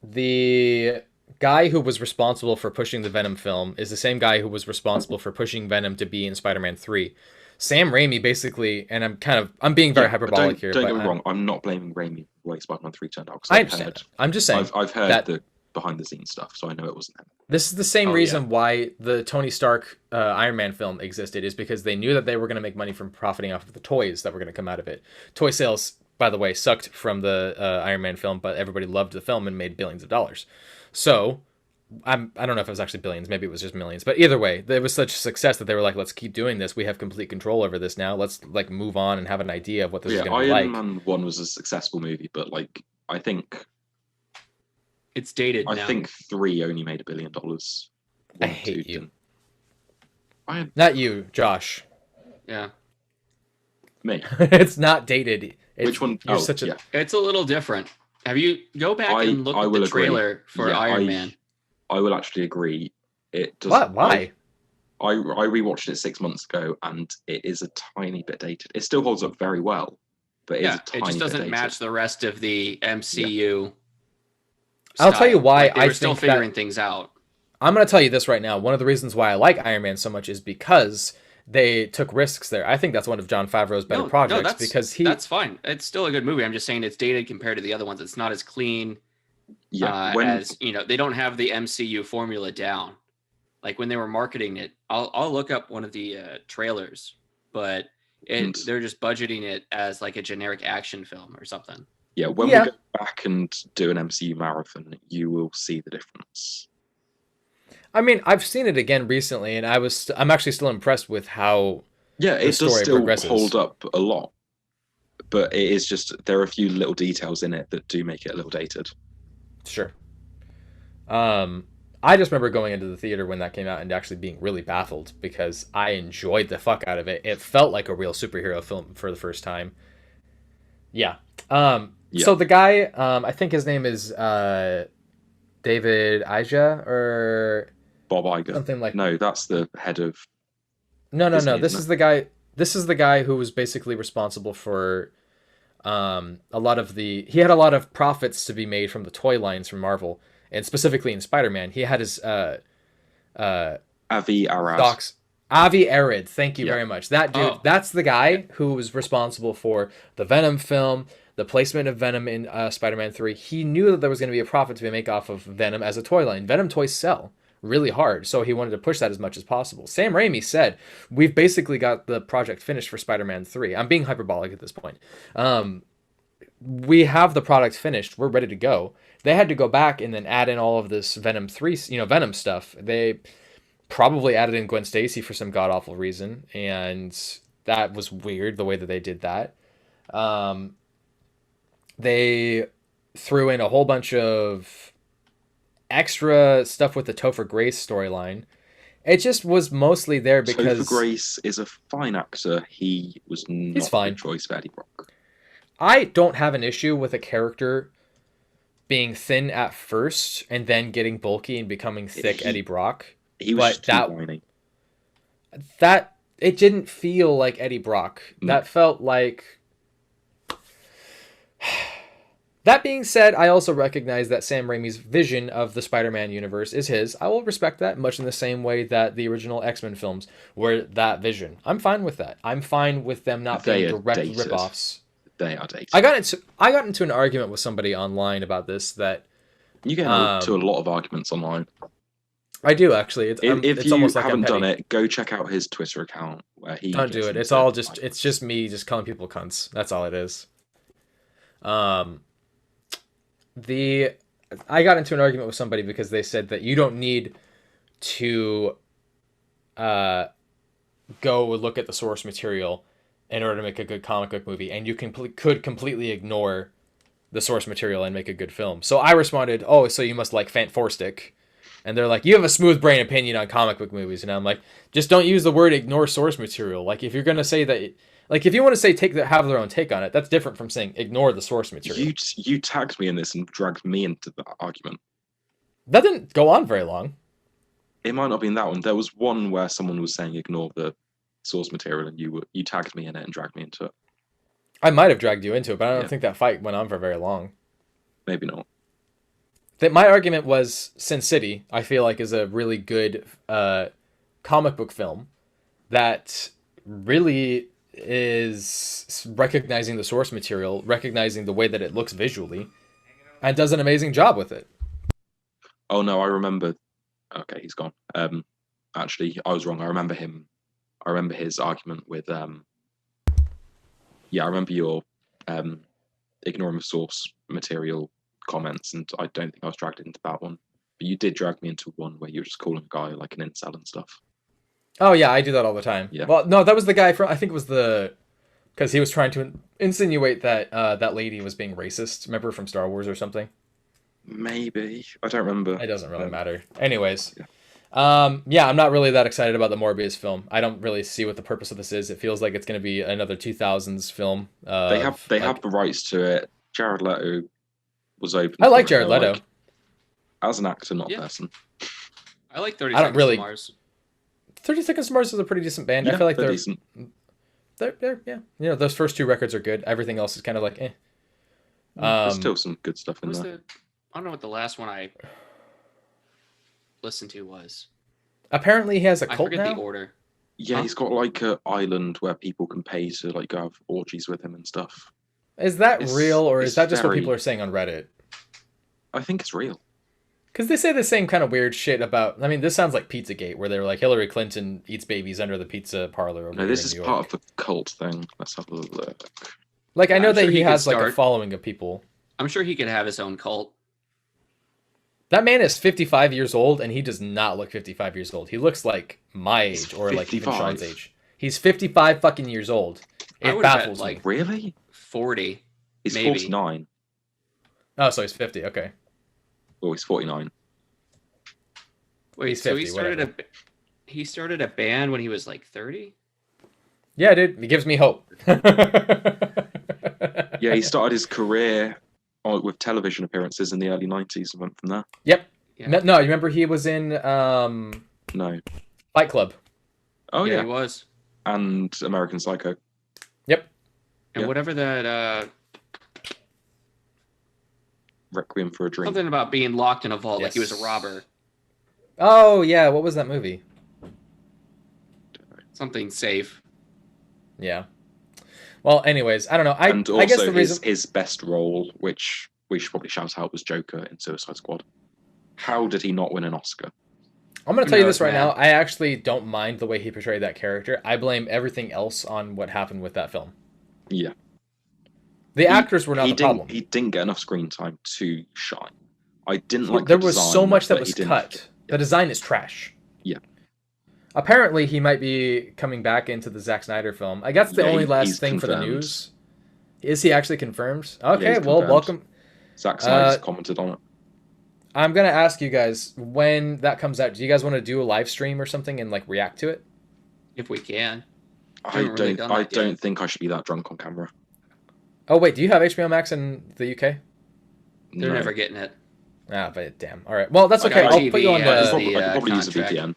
the guy who was responsible for pushing the Venom film is the same guy who was responsible for pushing Venom to be in Spider-Man 3. Sam Raimi basically, and I'm being very hyperbolic here. Don't get me wrong, I'm not blaming Raimi for the way Spider-Man 3 turned out. I understand. I'm just saying. I've heard the behind-the-scenes stuff, so I know it wasn't him. This is the same reason why the Tony Stark Iron Man film existed, is because they knew that they were going to make money from profiting off of the toys that were going to come out of it. Toy sales, by the way, sucked from the Iron Man film, but everybody loved the film and made billions of dollars. So I don't know if it was actually billions, maybe it was just millions, but either way, there was such success that they were like, let's keep doing this. We have complete control over this now. Let's like move on and have an idea of what this is going to be like. Iron Man 1 was a successful movie, but like I think it's dated now. I think 3 only made $1 billion. I hate you. Not you, Josh. Yeah. Me. It's not dated. Which one? You're such a... yeah. It's a little different. Have you go back and look at the trailer for Iron Man? I will actually agree. It does. What? Why? I rewatched it 6 months ago, and it is a tiny bit dated. It still holds up very well, but it just doesn't match the rest of the MCU. Yeah. I'll tell you why. Like, they were still figuring things out. I'm going to tell you this right now. One of the reasons why I like Iron Man so much is because they took risks there. I think that's one of Jon Favreau's better projects because that's fine. It's still a good movie. I'm just saying it's dated compared to the other ones. It's not as clean. Yeah, as they don't have the MCU formula down. Like when they were marketing it, I'll look up one of the trailers, but they're just budgeting it as like a generic action film or something. Yeah, when we go back and do an MCU marathon, you will see the difference. I mean, I've seen it again recently, and I'm actually still impressed with how it does still hold up a lot, but it is just there are a few little details in it that do make it a little dated. Sure. I just remember going into the theater when that came out and actually being really baffled because I enjoyed the fuck out of it. It felt like a real superhero film for the first time. Yeah. So the guy, I think his name is David Aja or Bob Iger. Something like. No, that's the head of. No. This is the guy. This is the guy who was basically responsible for a lot of he had a lot of profits to be made from the toy lines from Marvel, and specifically in Spider-Man. He had his Avi Arad. Docs. Avi Arad, thank you very much. That dude, that's the guy who was responsible for the Venom film, the placement of Venom in Spider-Man 3. He knew that there was going to be a profit to be made off of Venom as a toy line. Venom toys sell really hard, so he wanted to push that as much as possible. Sam Raimi said, we've basically got the project finished for Spider-Man 3. I'm being hyperbolic at this point. We have the product finished. We're ready to go. They had to go back and then add in all of this Venom 3, Venom stuff. They probably added in Gwen Stacy for some god-awful reason, and that was weird, the way that they did that. They threw in a whole bunch of extra stuff with the Topher Grace storyline. It just was mostly there because... Topher Grace is a fine actor. He's fine. The choice for Eddie Brock. I don't have an issue with a character being thin at first and then getting bulky and becoming thick Eddie Brock. He was too whiny. That it didn't feel like Eddie Brock. No. That felt like... That being said, I also recognize that Sam Raimi's vision of the Spider-Man universe is his. I will respect that, much in the same way that the original X-Men films were that vision. I'm fine with that. I'm fine with them not being direct rip-offs. They are dated. I got into an argument with somebody online about this that... You get into a lot of arguments online. I do, actually. If you almost like haven't done it, go check out his Twitter account where he... Don't do it. It's just me just calling people cunts. That's all it is. I got into an argument with somebody because they said that you don't need to go look at the source material in order to make a good comic book movie, and you could completely ignore the source material and make a good film. So I responded, "Oh, so you must like Fant Forstick." And they're like, "You have a smooth brain opinion on comic book movies." And I'm like, just don't use the word ignore source material. Like, if you're going to say that... Like, if you want to say have their own take on it, that's different from saying ignore the source material. You tagged me in this and dragged me into the argument. That didn't go on very long. It might not have been that one. There was one where someone was saying ignore the source material, and you tagged me in it and dragged me into it. I might have dragged you into it, but I don't think that fight went on for very long. Maybe not. My argument was Sin City, I feel like, is a really good comic book film that really is recognizing the source material, recognizing the way that it looks visually, and does an amazing job with it. Oh no, I remember. Okay, he's gone. Actually, I was wrong. I remember him. I remember his argument with. Yeah, I remember your ignoring the source material comments, and I don't think I was dragged into that one But you did drag me into one where you were just calling a guy like an incel and stuff. Oh yeah, I do that all the time. Yeah. Well, no, that was the guy from. I think it was because he was trying to insinuate that that lady was being racist. Remember from Star Wars or something? Maybe, I don't remember. It doesn't really matter. Anyways, yeah. yeah, I'm not really that excited about the Morbius film. I don't really see what the purpose of this is. It feels like it's going to be another 2000s film. They have the rights to it. Jared Leto was open. I like Jared Leto as an actor, not a person. I like 30 Seconds to Mars. 30 Seconds to Mars is a pretty decent band. Yeah, I feel like they're decent. They're yeah. You know, those first two records are good. Everything else is kind of like eh. There's still some good stuff in there. I don't know what the last one I listened to was. Apparently he has a cult now. I forget the order. Yeah, he's got like an island where people can pay to like go have orgies with him and stuff. Is that real, or is that just what people are saying on Reddit? I think it's real. Because they say the same kind of weird shit about... I mean, this sounds like Pizzagate, where they're like, Hillary Clinton eats babies under the pizza parlor over No, this is part of the cult thing. Let's have a look. Like, I know that he has like a following of people. I'm sure he could have his own cult. That man is 55 years old, and he does not look 55 years old. He looks like my age, or like even Sean's age. He's 55 fucking years old. It baffles me. Like, really? 40. He's maybe. 49. Oh, so he's 50. Okay. Oh, he's 49. Wait, he's 50, so he started a band when he was like 30? Yeah, dude. It gives me hope. Yeah, he started his career with television appearances in the early 90s and went from there. Yep. Yeah. No, you remember he was in No. Fight Club. Oh, yeah. He was. And American Psycho. Yep. And whatever that... Requiem for a Dream. Something about being locked in a vault, like he was a robber. Oh, yeah. What was that movie? Something safe. Yeah. Well, anyways, I don't know. And also I guess the reason... his best role, which we should probably shout out, was Joker in Suicide Squad. How did he not win an Oscar? I'm going to tell you this right now. I actually don't mind the way he portrayed that character. I blame everything else on what happened with that film. Yeah. The actors were not the problem. He didn't get enough screen time to shine. I didn't like there was so much that was cut. The design is trash. Yeah. Apparently, he might be coming back into the Zack Snyder film. I guess the only last thing for the news. Is he actually confirmed? Okay, well, welcome. Zack Snyder's commented on it. I'm going to ask you guys, when that comes out, do you guys want to do a live stream or something and like react to it? If we can. I don't think I should be that drunk on camera. Oh, wait, do you have HBO Max in the UK? They're never getting it. Ah, but damn. All right. Well, that's okay. I'll put you on the... I could probably use a VPN.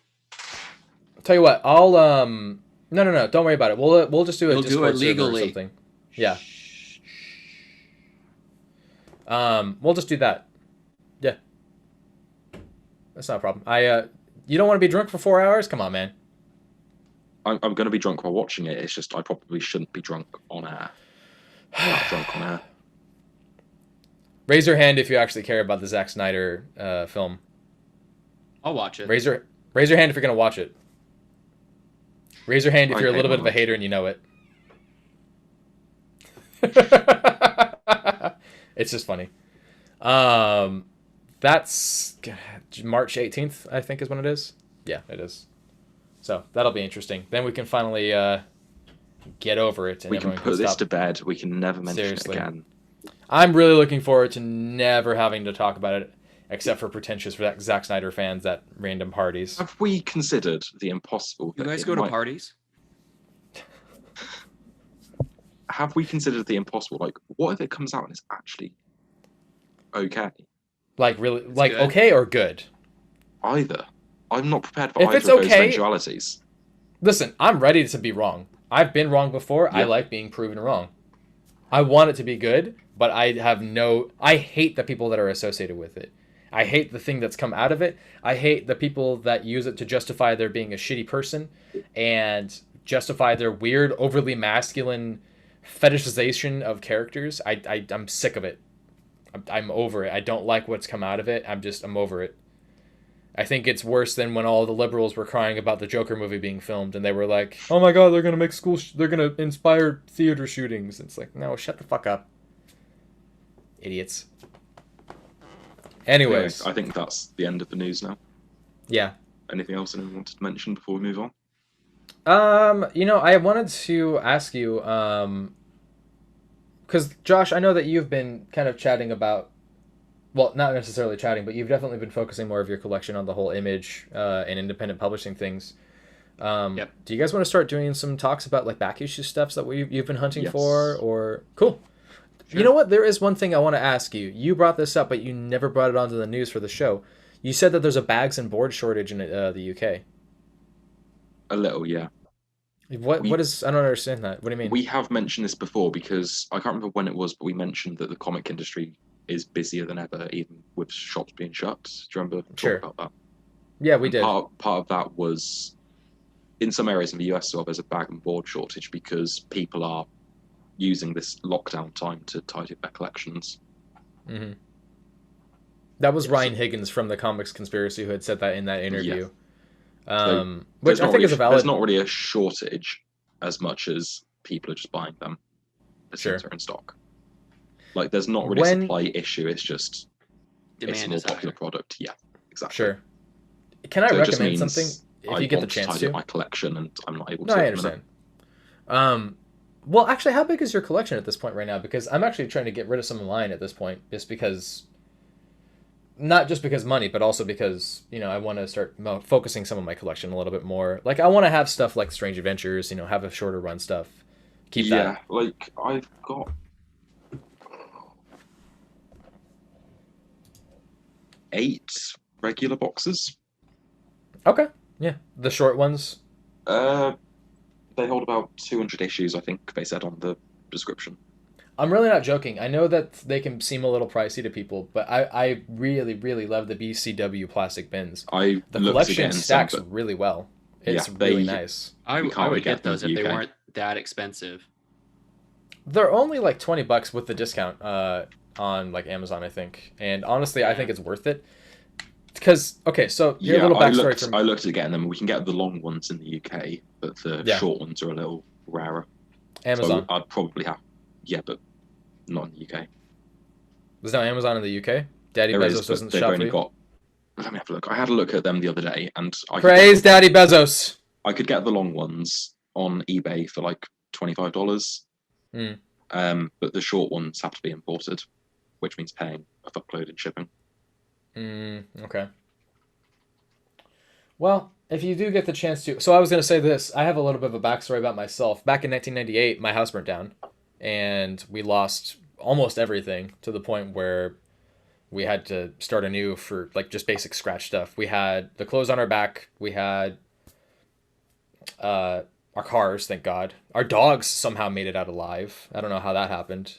Tell you what, I'll... No. Don't worry about it. We'll just do a Discord server or something. Yeah. We'll just do that. Yeah. That's not a problem. You don't want to be drunk for 4 hours? Come on, man. I'm going to be drunk while watching it. It's just I probably shouldn't be drunk on air. Not drunk on air. Raise your hand if you actually care about the Zack Snyder film. I'll watch it. Raise your hand if you're going to watch it. Raise your hand if you're a little bit of a hater and you know it. It's just funny. That's March 18th, I think is when it is. Yeah, it is. So that'll be interesting. Then we can finally get over it. And we can put this to bed. We can never mention it again. I'm really looking forward to never having to talk about it, except for pretentious Zack Snyder fans at random parties. Have we considered the impossible? You guys go to parties? Have we considered the impossible? Like, what if it comes out and it's actually okay? Like, really? It's like, good. Okay or good? Either. I'm not prepared for either of those eventualities. Listen, I'm ready to be wrong. I've been wrong before. Yep. I like being proven wrong. I want it to be good, but I hate the people that are associated with it. I hate the thing that's come out of it. I hate the people that use it to justify their being a shitty person and justify their weird, overly masculine fetishization of characters. I'm sick of it. I'm over it. I don't like what's come out of it. I'm over it. I think it's worse than when all the liberals were crying about the Joker movie being filmed and they were like, oh my god, they're going to make they're going to inspire theater shootings. It's like, no, shut the fuck up. Idiots. Anyway, Anyways, I think that's the end of the news now. yeah. Anything else anyone wanted to mention before we move on? I wanted to ask you, because Josh, I know that you've been kind of chatting about, well, not necessarily chatting, but you've definitely been focusing more of your collection on the whole Image and independent publishing things. Yep. Do you guys want to start doing some talks about like back issue stuffs that you've been hunting Yes. for? Or cool. Sure. You know what? There is one thing I want to ask you. You brought this up, but you never brought it onto the news for the show. You said that there's a bags and board shortage in the UK. A little, yeah. What is? I don't understand that. What do you mean? We have mentioned this before because I can't remember when it was, but we mentioned that the comic industry is busier than ever, even with shops being shut. Do you remember Sure. talking about that? Yeah, we did. Part of that was in some areas in the US, so there's a bag and board shortage because people are using this lockdown time to tidy up their collections. Mm-hmm. That was Yeah, Ryan so- Higgins from the Comics Conspiracy who had said that in that interview. So Which I think is a valid. There's not really a shortage as much as people are just buying them as Sure. things are in stock. Like there's not really a supply issue. It's just it's a Demand more is popular higher. product. Yeah, exactly. Sure. Can I So it just recommend means something if I you get the want to chance tidy up to? my collection, and I'm not able No, to. I at the minute. understand. Well, actually, how big is your collection at this point right now? Because I'm actually trying to get rid of some of mine at this point, just because, not just because money, but also because I want to start focusing some of my collection a little bit more. Like I want to have stuff like Strange Adventures, have a shorter run stuff. Keep Yeah, that. like I've got 8 regular boxes. Okay. Yeah, the short ones. They hold about 200 issues, I think they said on the description. I'm really not joking. I know that they can seem a little pricey to people, but I really, really love the BCW plastic bins. I The looked collection again, stacks but really well. It's Yeah, really they- nice. I You can't would really get get them those in if the they UK. weren't that expensive. They're only like $20 with the discount on like Amazon, I think. And honestly, I think it's worth it. Because okay, so your little backstory from I looked at getting them. We can get the long ones in the UK, but the Yeah. short ones are a little rarer. Amazon. So I'd probably have, but not in the UK. There's no Amazon in the UK. Daddy There Bezos is, but doesn't they've shop for only you. got. Let me have a look. I had a look at them the other day, and Praise Daddy Bezos. I could get the long ones on eBay for like $25. Mm. But the short ones have to be imported, which means paying a fuckload in shipping. Okay. Well, if you do get the chance to, so I was going to say this. I have a little bit of a backstory about myself. Back in 1998, my house burnt down, and we lost almost everything to the point where we had to start anew for like just basic scratch stuff. We had the clothes on our back. We had our cars, thank God. Our dogs somehow made it out alive. I don't know how that happened.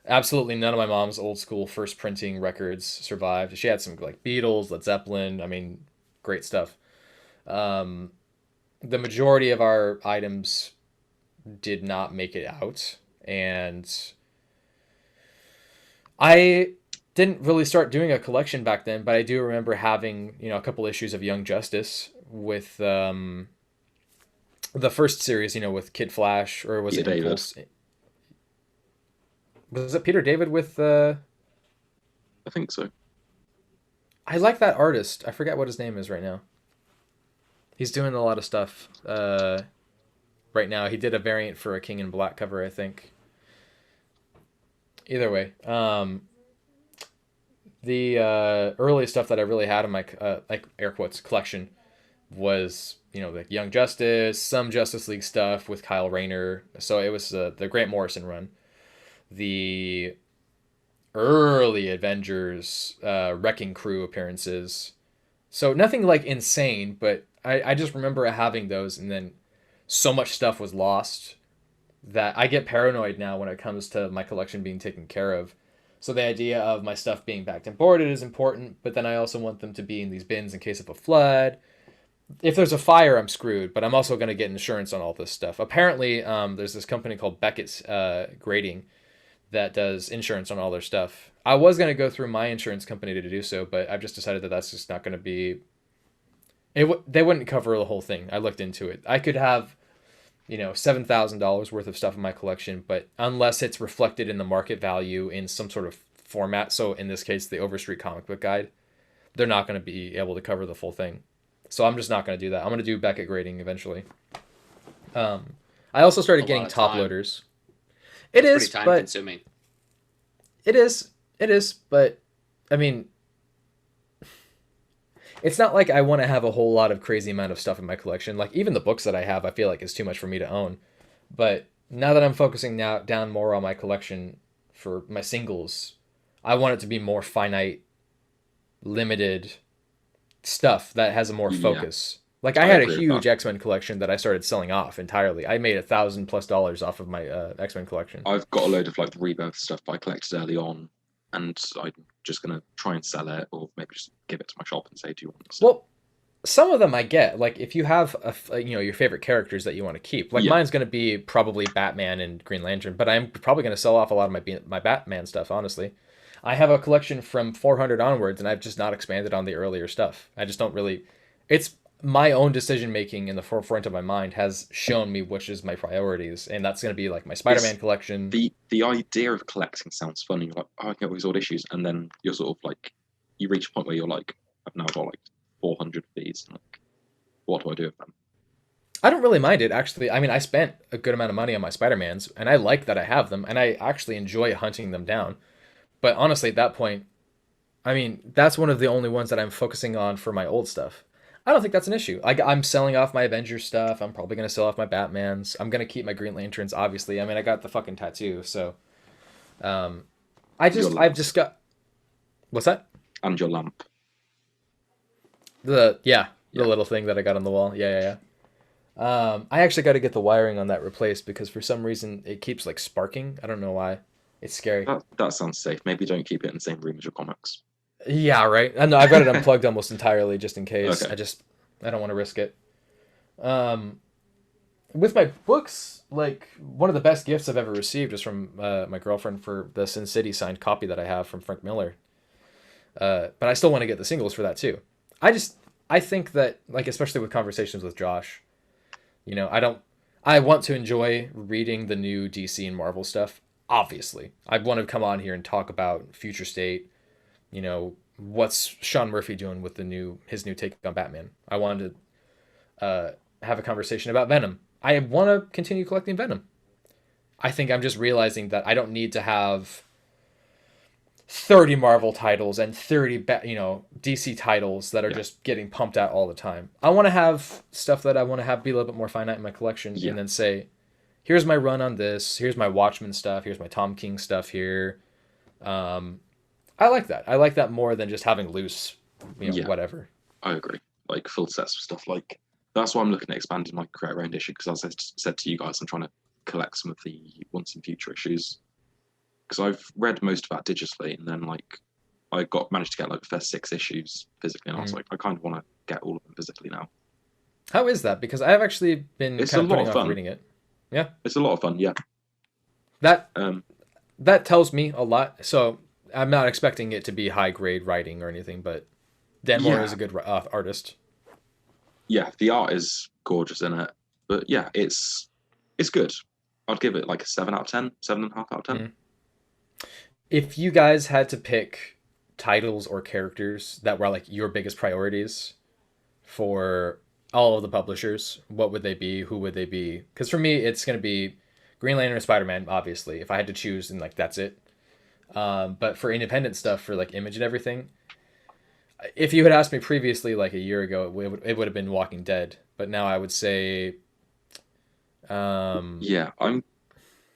Absolutely none of my mom's old school first printing records survived. She had some like Beatles, Led Zeppelin. I mean, great stuff. The majority of our items did not make it out, and I didn't really start doing a collection back then, but I do remember having a couple issues of Young Justice with the first series, with Kid Flash, or was Peter it David. Impulse? Was it Peter David with I think so. I like that artist. I forget what his name is right now. He's doing a lot of stuff right now. He did a variant for a King in Black cover, I think. Either way, the early stuff that I really had in my like air quotes collection was like Young Justice, some Justice League stuff with Kyle Rayner. So it was the Grant Morrison run, the early Avengers Wrecking Crew appearances. So nothing like insane, but I just remember having those, and then so much stuff was lost that I get paranoid now when it comes to my collection being taken care of. So the idea of my stuff being backed and boarded is important, but then I also want them to be in these bins in case of a flood. If there's a fire, I'm screwed, but I'm also going to get insurance on all this stuff. Apparently, there's this company called Beckett's Grading that does insurance on all their stuff. I was going to go through my insurance company to do so, but I've just decided that that's just not going to be... They wouldn't cover the whole thing. I looked into it. I could have, $7,000 worth of stuff in my collection, but unless it's reflected in the market value in some sort of format. So in this case, the Overstreet comic book guide, they're not going to be able to cover the full thing. So I'm just not going to do that. I'm going to do Beckett grading eventually. I also started getting top loaders. It is pretty time consuming. It is, but I mean, it's not like I want to have a whole lot of crazy amount of stuff in my collection. Like even the books that I have, I feel like is too much for me to own. But now that I'm focusing down more on my collection for my singles, I want it to be more finite, limited stuff that has a more focus. Like I had a huge X-Men collection that I started selling off entirely. I made $1,000+ off of my X-Men collection. I've got a load of like the Rebirth stuff I collected early on, and I'm just gonna try and sell it, or maybe just give it to my shop and say, "Do you want this?" Well, some of them I get. Like if you have your favorite characters that you want to keep. Like mine's gonna be probably Batman and Green Lantern, but I'm probably gonna sell off a lot of my Batman stuff. Honestly, I have a collection from 400 onwards, and I've just not expanded on the earlier stuff. I just don't really. It's my own decision making in the forefront of my mind has shown me which is my priorities, and that's going to be like my Spider-Man collection. The idea of collecting sounds fun. You're like, oh, I can get all these old issues, and then you're sort of like, you reach a point where you're like, I've now got like 400 of these. And like, what do I do with them? I don't really mind it, actually. I mean, I spent a good amount of money on my Spider-Mans, and I like that I have them, and I actually enjoy hunting them down. But honestly, at that point, I mean, that's one of the only ones that I'm focusing on for my old stuff. I don't think that's an issue. I'm selling off my Avengers stuff. I'm probably going to sell off my Batmans. I'm going to keep my Green Lanterns, obviously. I mean, I got the fucking tattoo, so... I've just got... What's that? And your lamp. The little thing that I got on the wall. Yeah. I actually got to get the wiring on that replaced because for some reason it keeps, like, sparking. I don't know why. It's scary. That sounds safe. Maybe don't keep it in the same room as your comics. Yeah, right. I know I've got it unplugged almost entirely just in case. Okay. I don't want to risk it. With my books, like one of the best gifts I've ever received is from my girlfriend for the Sin City signed copy that I have from Frank Miller. But I still want to get the singles for that too. I think that like especially with conversations with Josh, I want to enjoy reading the new DC and Marvel stuff. Obviously, I want to come on here and talk about Future State. What's Sean Murphy doing with his new take on Batman? I wanted to have a conversation about Venom. I want to continue collecting Venom. I think I'm just realizing that I don't need to have 30 Marvel titles and 30 DC titles that are just getting pumped out all the time. I want to have stuff that I want to have be a little bit more finite in my collection and then say, here's my run on this, here's my Watchmen stuff, here's my Tom King stuff here. I like that. I like that more than just having loose, whatever. I agree. Like full sets of stuff. Like that's why I'm looking at expanding my create around issue because as I said to you guys, I'm trying to collect some of the once and future issues because I've read most of that digitally, and then like I managed to get like the first 6 issues physically, and I was like, I kind of want to get all of them physically now. How is that? Because I have actually been it's kind of putting off reading it. Yeah, it's a lot of fun. Yeah, that tells me a lot. So. I'm not expecting it to be high grade writing or anything, but Dan Moore is a good artist. Yeah, the art is gorgeous in it, but yeah, it's good. I'd give it like a 7 out of 10, 7.5 out of 10. Mm-hmm. If you guys had to pick titles or characters that were like your biggest priorities for all of the publishers, what would they be? Who would they be? Because for me, it's going to be Green Lantern or Spider-Man, obviously. If I had to choose, and like that's it. But for independent stuff, for like Image and everything, if you had asked me previously, like a year ago, it would have been Walking Dead. But now I would say, yeah, I'm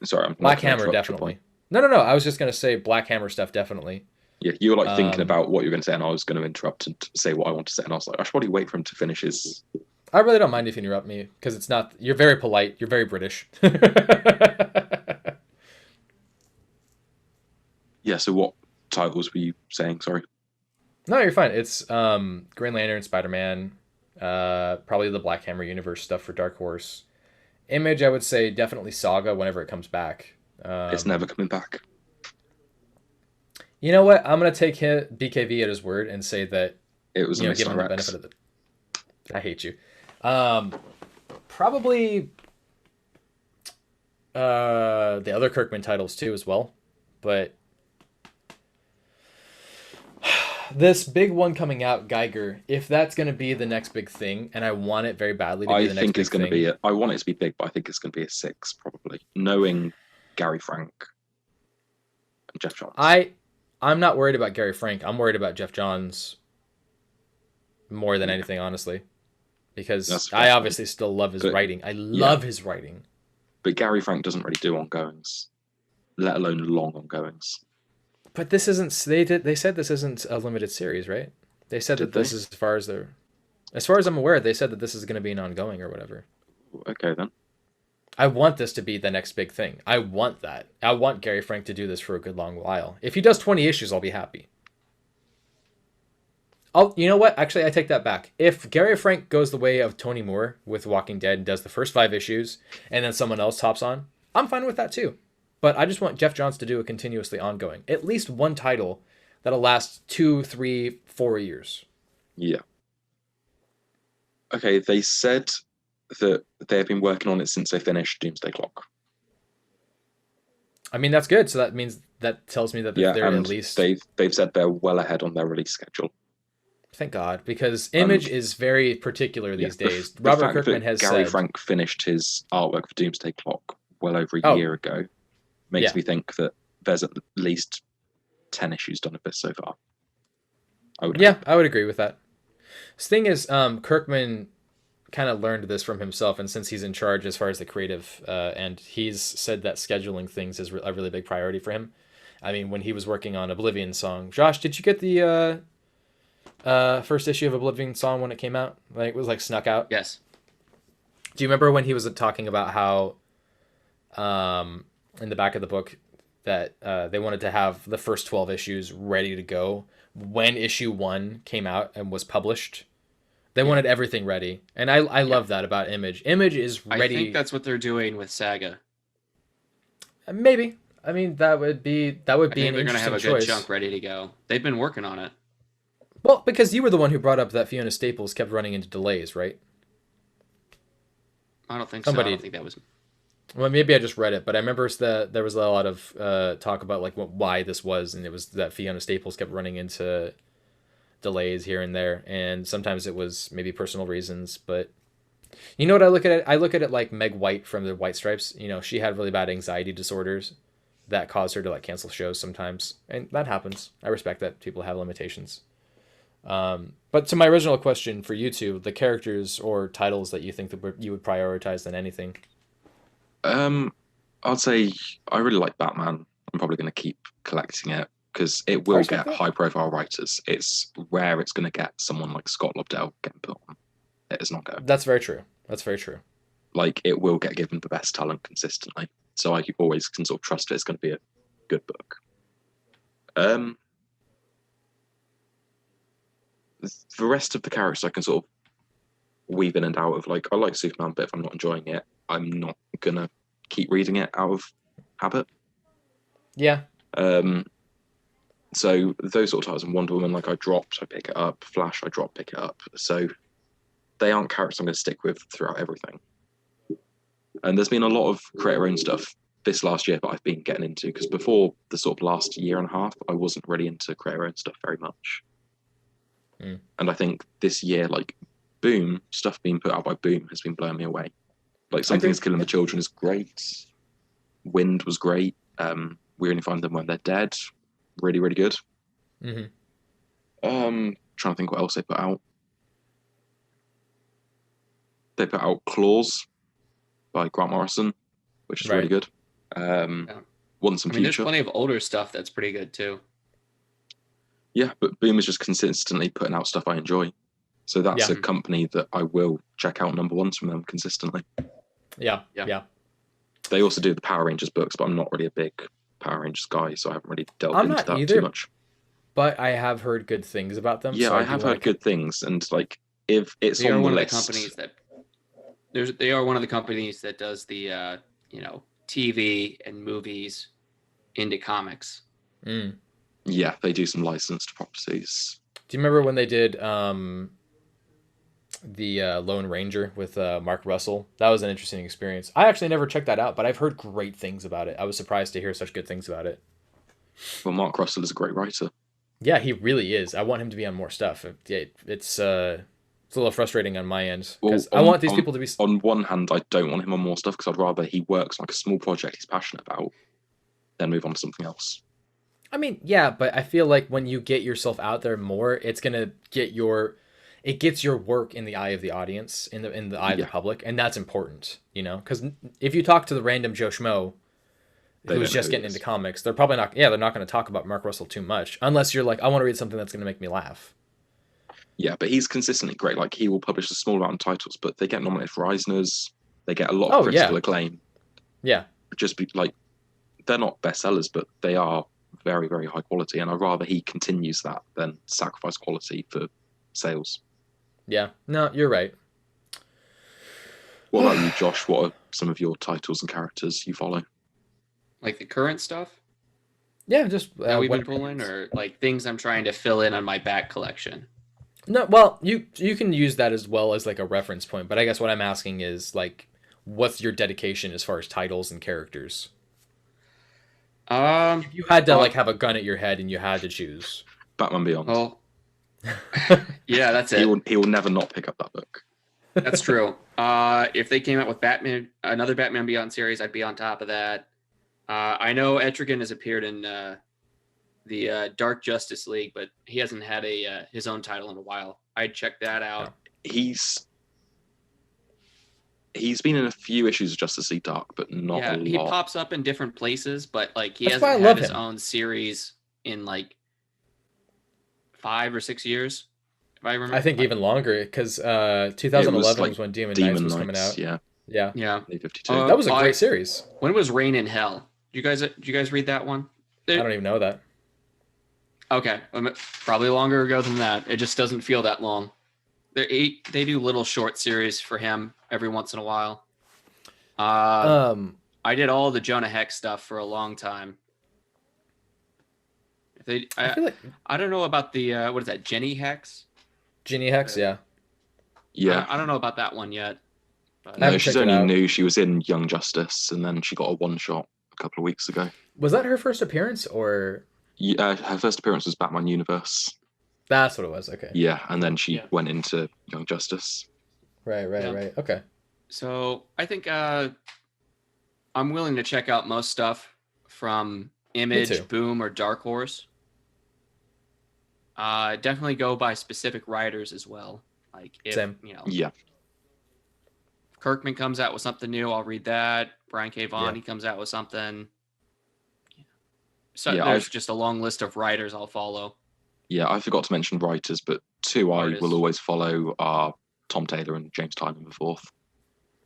sorry, I'm Black Hammer definitely. No. I was just gonna say Black Hammer stuff definitely. Yeah, you were like thinking about what you were going to say, and I was going to interrupt and say what I want to say, and I was like, I should probably wait for him to finish his. I really don't mind if you interrupt me because it's not. You're very polite. You're very British. Yeah, so what titles were you saying? Sorry. No, you're fine. It's Green Lantern, Spider-Man, probably the Black Hammer universe stuff for Dark Horse. Image, I would say definitely Saga whenever it comes back. It's never coming back. You know what? I'm gonna take BKV at his word and say that it was give him the benefit of it. I hate you. Probably the other Kirkman titles too as well, but. this big one coming out, Geiger, if that's going to be the next big thing, and I want it very badly to be I the next think big it's going to thing. be. I want it to be big, but I think it's going to be a 6 probably. Knowing Gary Frank and Jeff Johns. I'm not worried about Gary Frank. I'm worried about Jeff Johns more than anything, honestly, because I obviously still love his writing. I love his writing. But Gary Frank doesn't really do ongoings, let alone long ongoings. But this isn't. They said this isn't a limited series, right? They said that this is as far as I'm aware, they said that this is going to be an ongoing or whatever. Okay then. I want this to be the next big thing. I want that. I want Gary Frank to do this for a good long while. If he does 20 issues, I'll be happy. You know what? Actually, I take that back. If Gary Frank goes the way of Tony Moore with Walking Dead and does the first 5 issues, and then someone else hops on, I'm fine with that too. But I just want Jeff Johns to do a continuously ongoing. At least one title that'll last 2, 3, 4 years. Yeah. Okay, they said that they have been working on it since they finished Doomsday Clock. I mean, that's good. So that tells me that they're at least... They've said they're well ahead on their release schedule. Thank God, because Image is very particular these days. Robert Kirkman has said... Gary Frank finished his artwork for Doomsday Clock well over a year ago. Makes me think that there's at least 10 issues done of this so far. I would agree with that. The thing is, Kirkman kind of learned this from himself, and since he's in charge as far as the creative, and he's said that scheduling things is a really big priority for him. I mean, when he was working on Oblivion Song, Josh, did you get the first issue of Oblivion Song when it came out? Like, it was like snuck out. Yes. Do you remember when he was talking about how, in the back of the book, that they wanted to have the first 12 issues ready to go when issue 1 came out and was published? They wanted everything ready, and I love that about Image. Image is ready. I think that's what they're doing with Saga. Maybe. I mean, that would be an interesting choice. They're going to have a good chunk ready to go. They've been working on it. Well, because you were the one who brought up that Fiona Staples kept running into delays, right? I don't think so. I don't think that was... Well, maybe I just read it, but I remember that there was a lot of talk about like why this was, and it was that Fiona Staples kept running into delays here and there, and sometimes it was maybe personal reasons. But you know what I look at it? I look at it like Meg White from the White Stripes. You know, she had really bad anxiety disorders that caused her to like cancel shows sometimes, and that happens. I respect that people have limitations. But to my original question for you two, the characters or titles that you think that you would prioritize than anything. I'd say I really like Batman. I'm probably going to keep collecting it because it will get high-profile writers. It's rare it's going to get someone like Scott Lobdell getting put on it as an ongoing. That's very true. That's very true. Like, it will get given the best talent consistently. So I always can sort of trust it's going to be a good book. The rest of the characters I can sort of weave in and out of. Like, I like Superman, but if I'm not enjoying it, I'm not going to keep reading it out of habit. Yeah. So those sort of titles, and Wonder Woman, like I dropped, I pick it up. Flash, I drop, pick it up. So they aren't characters I'm going to stick with throughout everything. And there's been a lot of creator-owned stuff this last year that I've been getting into, because before the sort of last year and a half, I wasn't really into creator-owned stuff very much. And I think this year, like, Boom, stuff being put out by Boom has been blowing me away. Like, Something's Killing the Children is great. Wind was great. We Only Find Them When They're Dead. Really, really good. Trying to think what else they put out. They put out Claws by Grant Morrison, which is really good. Once and Future. There's plenty of older stuff that's pretty good too. Yeah, but Boom is just consistently putting out stuff I enjoy. So that's a company that I will check out number ones from them consistently. Yeah. They also do the Power Rangers books, but I'm not really a big Power Rangers guy, so I haven't really delved into that too much. But I have heard good things about them. Yeah, so I have heard good things, and like if it's on the list, they are one of the companies that does the TV and movies into comics. Yeah, they do some licensed properties. Do you remember when they did the Lone Ranger with Mark Russell? That was an interesting experience. I actually never checked that out, but I've heard great things about it. I was surprised to hear such good things about it. Well, Mark Russell is a great writer. Yeah, he really is. I want him to be on more stuff. It's a little frustrating on my end Well, because I want these people to be. on one hand, I don't want him on more stuff because I'd rather he works like a small project he's passionate about, then move on to something else. I mean, yeah, but I feel like when you get yourself out there more, it's gonna it gets your work in the eye of the audience, in the eye of the public, and that's important, you know. Because if you talk to the random Joe Schmo who's just getting into comics, they're probably not. Yeah, they're not going to talk about Mark Russell too much, unless you're like, I want to read something that's going to make me laugh. Yeah, but he's consistently great. Like he will publish a small amount of titles, but they get nominated for Eisners. They get a lot of critical acclaim. Yeah, just be like, they're not bestsellers, but they are very, very high quality. And I'd rather he continues that than sacrifice quality for sales. Yeah, no, you're right. What about you, Josh? What are some of your titles and characters you follow? Like the current stuff? Yeah, just that we've been pulling, or like things I'm trying to fill in on my back collection. No, well, you can use that as well as like a reference point, but I guess what I'm asking is like, what's your dedication as far as titles and characters? If you had to like have a gun at your head and you had to choose Batman Beyond. Well, yeah, that's it. He will never not pick up that book. That's true. If they came out with another Batman Beyond series, I'd be on top of that. I know Etrigan has appeared in the Dark Justice League, but he hasn't had his own title in a while. I'd check that out. He's been in a few issues of Justice League Dark, but not a lot. He pops up in different places, but like he hasn't had his own series in like 5 or 6 years. If I remember, I think even longer, because 2011 was when Demon Knights was coming out. Yeah. 52. That was a great series. When was Reign in Hell? Did you guys read that one? I don't even know that. Okay, probably longer ago than that. It just doesn't feel that long. They do little short series for him every once in a while. I did all the Jonah Hex stuff for a long time. I don't know about the what is that, Jenny Hex? Jenny Hex, yeah. I don't know about that one yet. But no, she's only new. She was in Young Justice, and then she got a one shot a couple of weeks ago. Was that her first appearance, or? Yeah, her first appearance was Batman Universe. That's what it was. Okay. Yeah, and then she went into Young Justice. Right. Okay. So I think I'm willing to check out most stuff from Image, Boom, or Dark Horse. Definitely go by specific writers as well. Like if Kirkman comes out with something new, I'll read that. Brian K. Vaughan, he comes out with something. So there's just a long list of writers I'll follow. Yeah, I forgot to mention writers, but two I will always follow are Tom Taylor and James Tynion IV.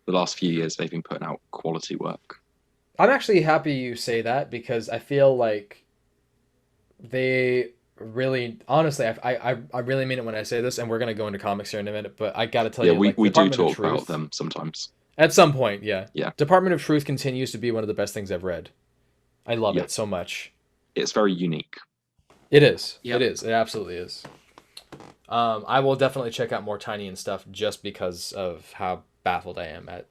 The last few years, they've been putting out quality work. I'm actually happy you say that, because I feel like they really, honestly, I really mean it when I say this, and we're going to go into comics here in a minute, but I got to tell you, we do talk about them sometimes. At some point, yeah. Yeah. Department of Truth continues to be one of the best things I've read. I love it so much. It's very unique. It is. Yep. It is. It absolutely is. I will definitely check out more Tynion stuff just because of how baffled I am at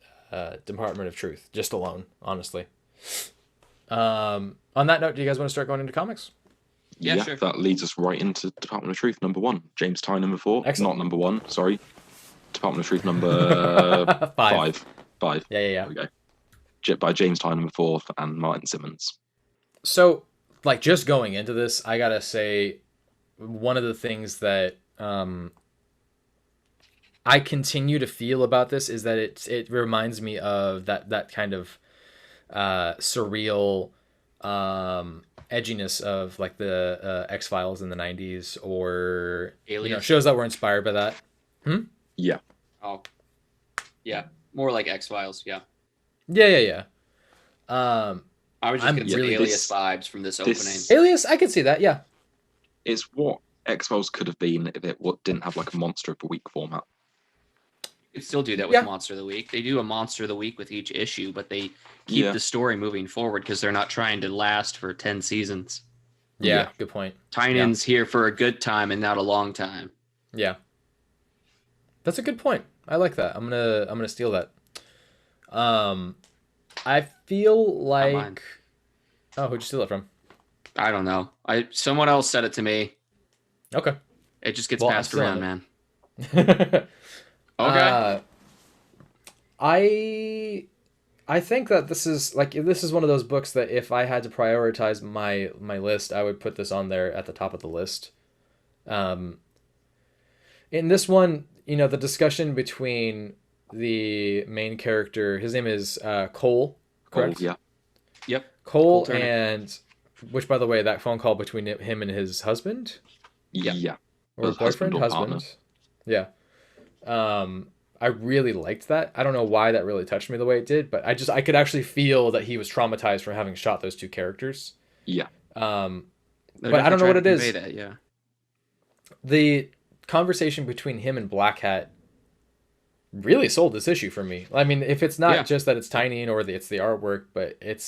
Department of Truth, just alone, honestly. On that note, do you guys want to start going into comics? Yeah, sure. That leads us right into Department of Truth number 1. James Tynion IV. Excellent. Not number 1, sorry. Department of Truth number 5. 5. Yeah. There we go. By James Tynion IV and Martin Simmonds. So, like, just going into this, I gotta say, one of the things that I continue to feel about this is that it reminds me of that kind of surreal edginess of like the X-Files in the 90s, or shows that were inspired by that. Yeah. Oh, yeah. More like X-Files. Yeah. Yeah. I was just going to say Alias vibes from this opening. Alias, I could see that, yeah. It's what X-Files could have been if it didn't have like a Monster of the Week format. You could still do that with Monster of the Week. They do a Monster of the Week with each issue, but they keep the story moving forward because they're not trying to last for 10 seasons. Yeah, good point. Tynion's here for a good time and not a long time. Yeah. That's a good point. I like that. I'm gonna steal that. I feel like... Oh, who'd you steal it from? I don't know. Someone else said it to me. Okay. It just gets Well, I'm passed still around, on man. it. Okay. I I think that this is one of those books that if I had to prioritize my list, I would put this on there at the top of the list. Um, in this one, the discussion between the main character, his name is Cole, Oh, correct? yeah. Yep. Cole Cole Turner. and which, by the way, that phone call between him and his husband Yep. Yeah. or Husband boyfriend, or partner. husband, yeah. I really liked that. I don't know why that really touched me the way it did, but I could actually feel that he was traumatized from having shot those two characters. Yeah. Um, They're but I definitely don't know trying what to it convey is. that, yeah. The conversation between him and Black Hat really sold this issue for me. I mean, if it's not Yeah. just that it's tiny or it's the artwork, but it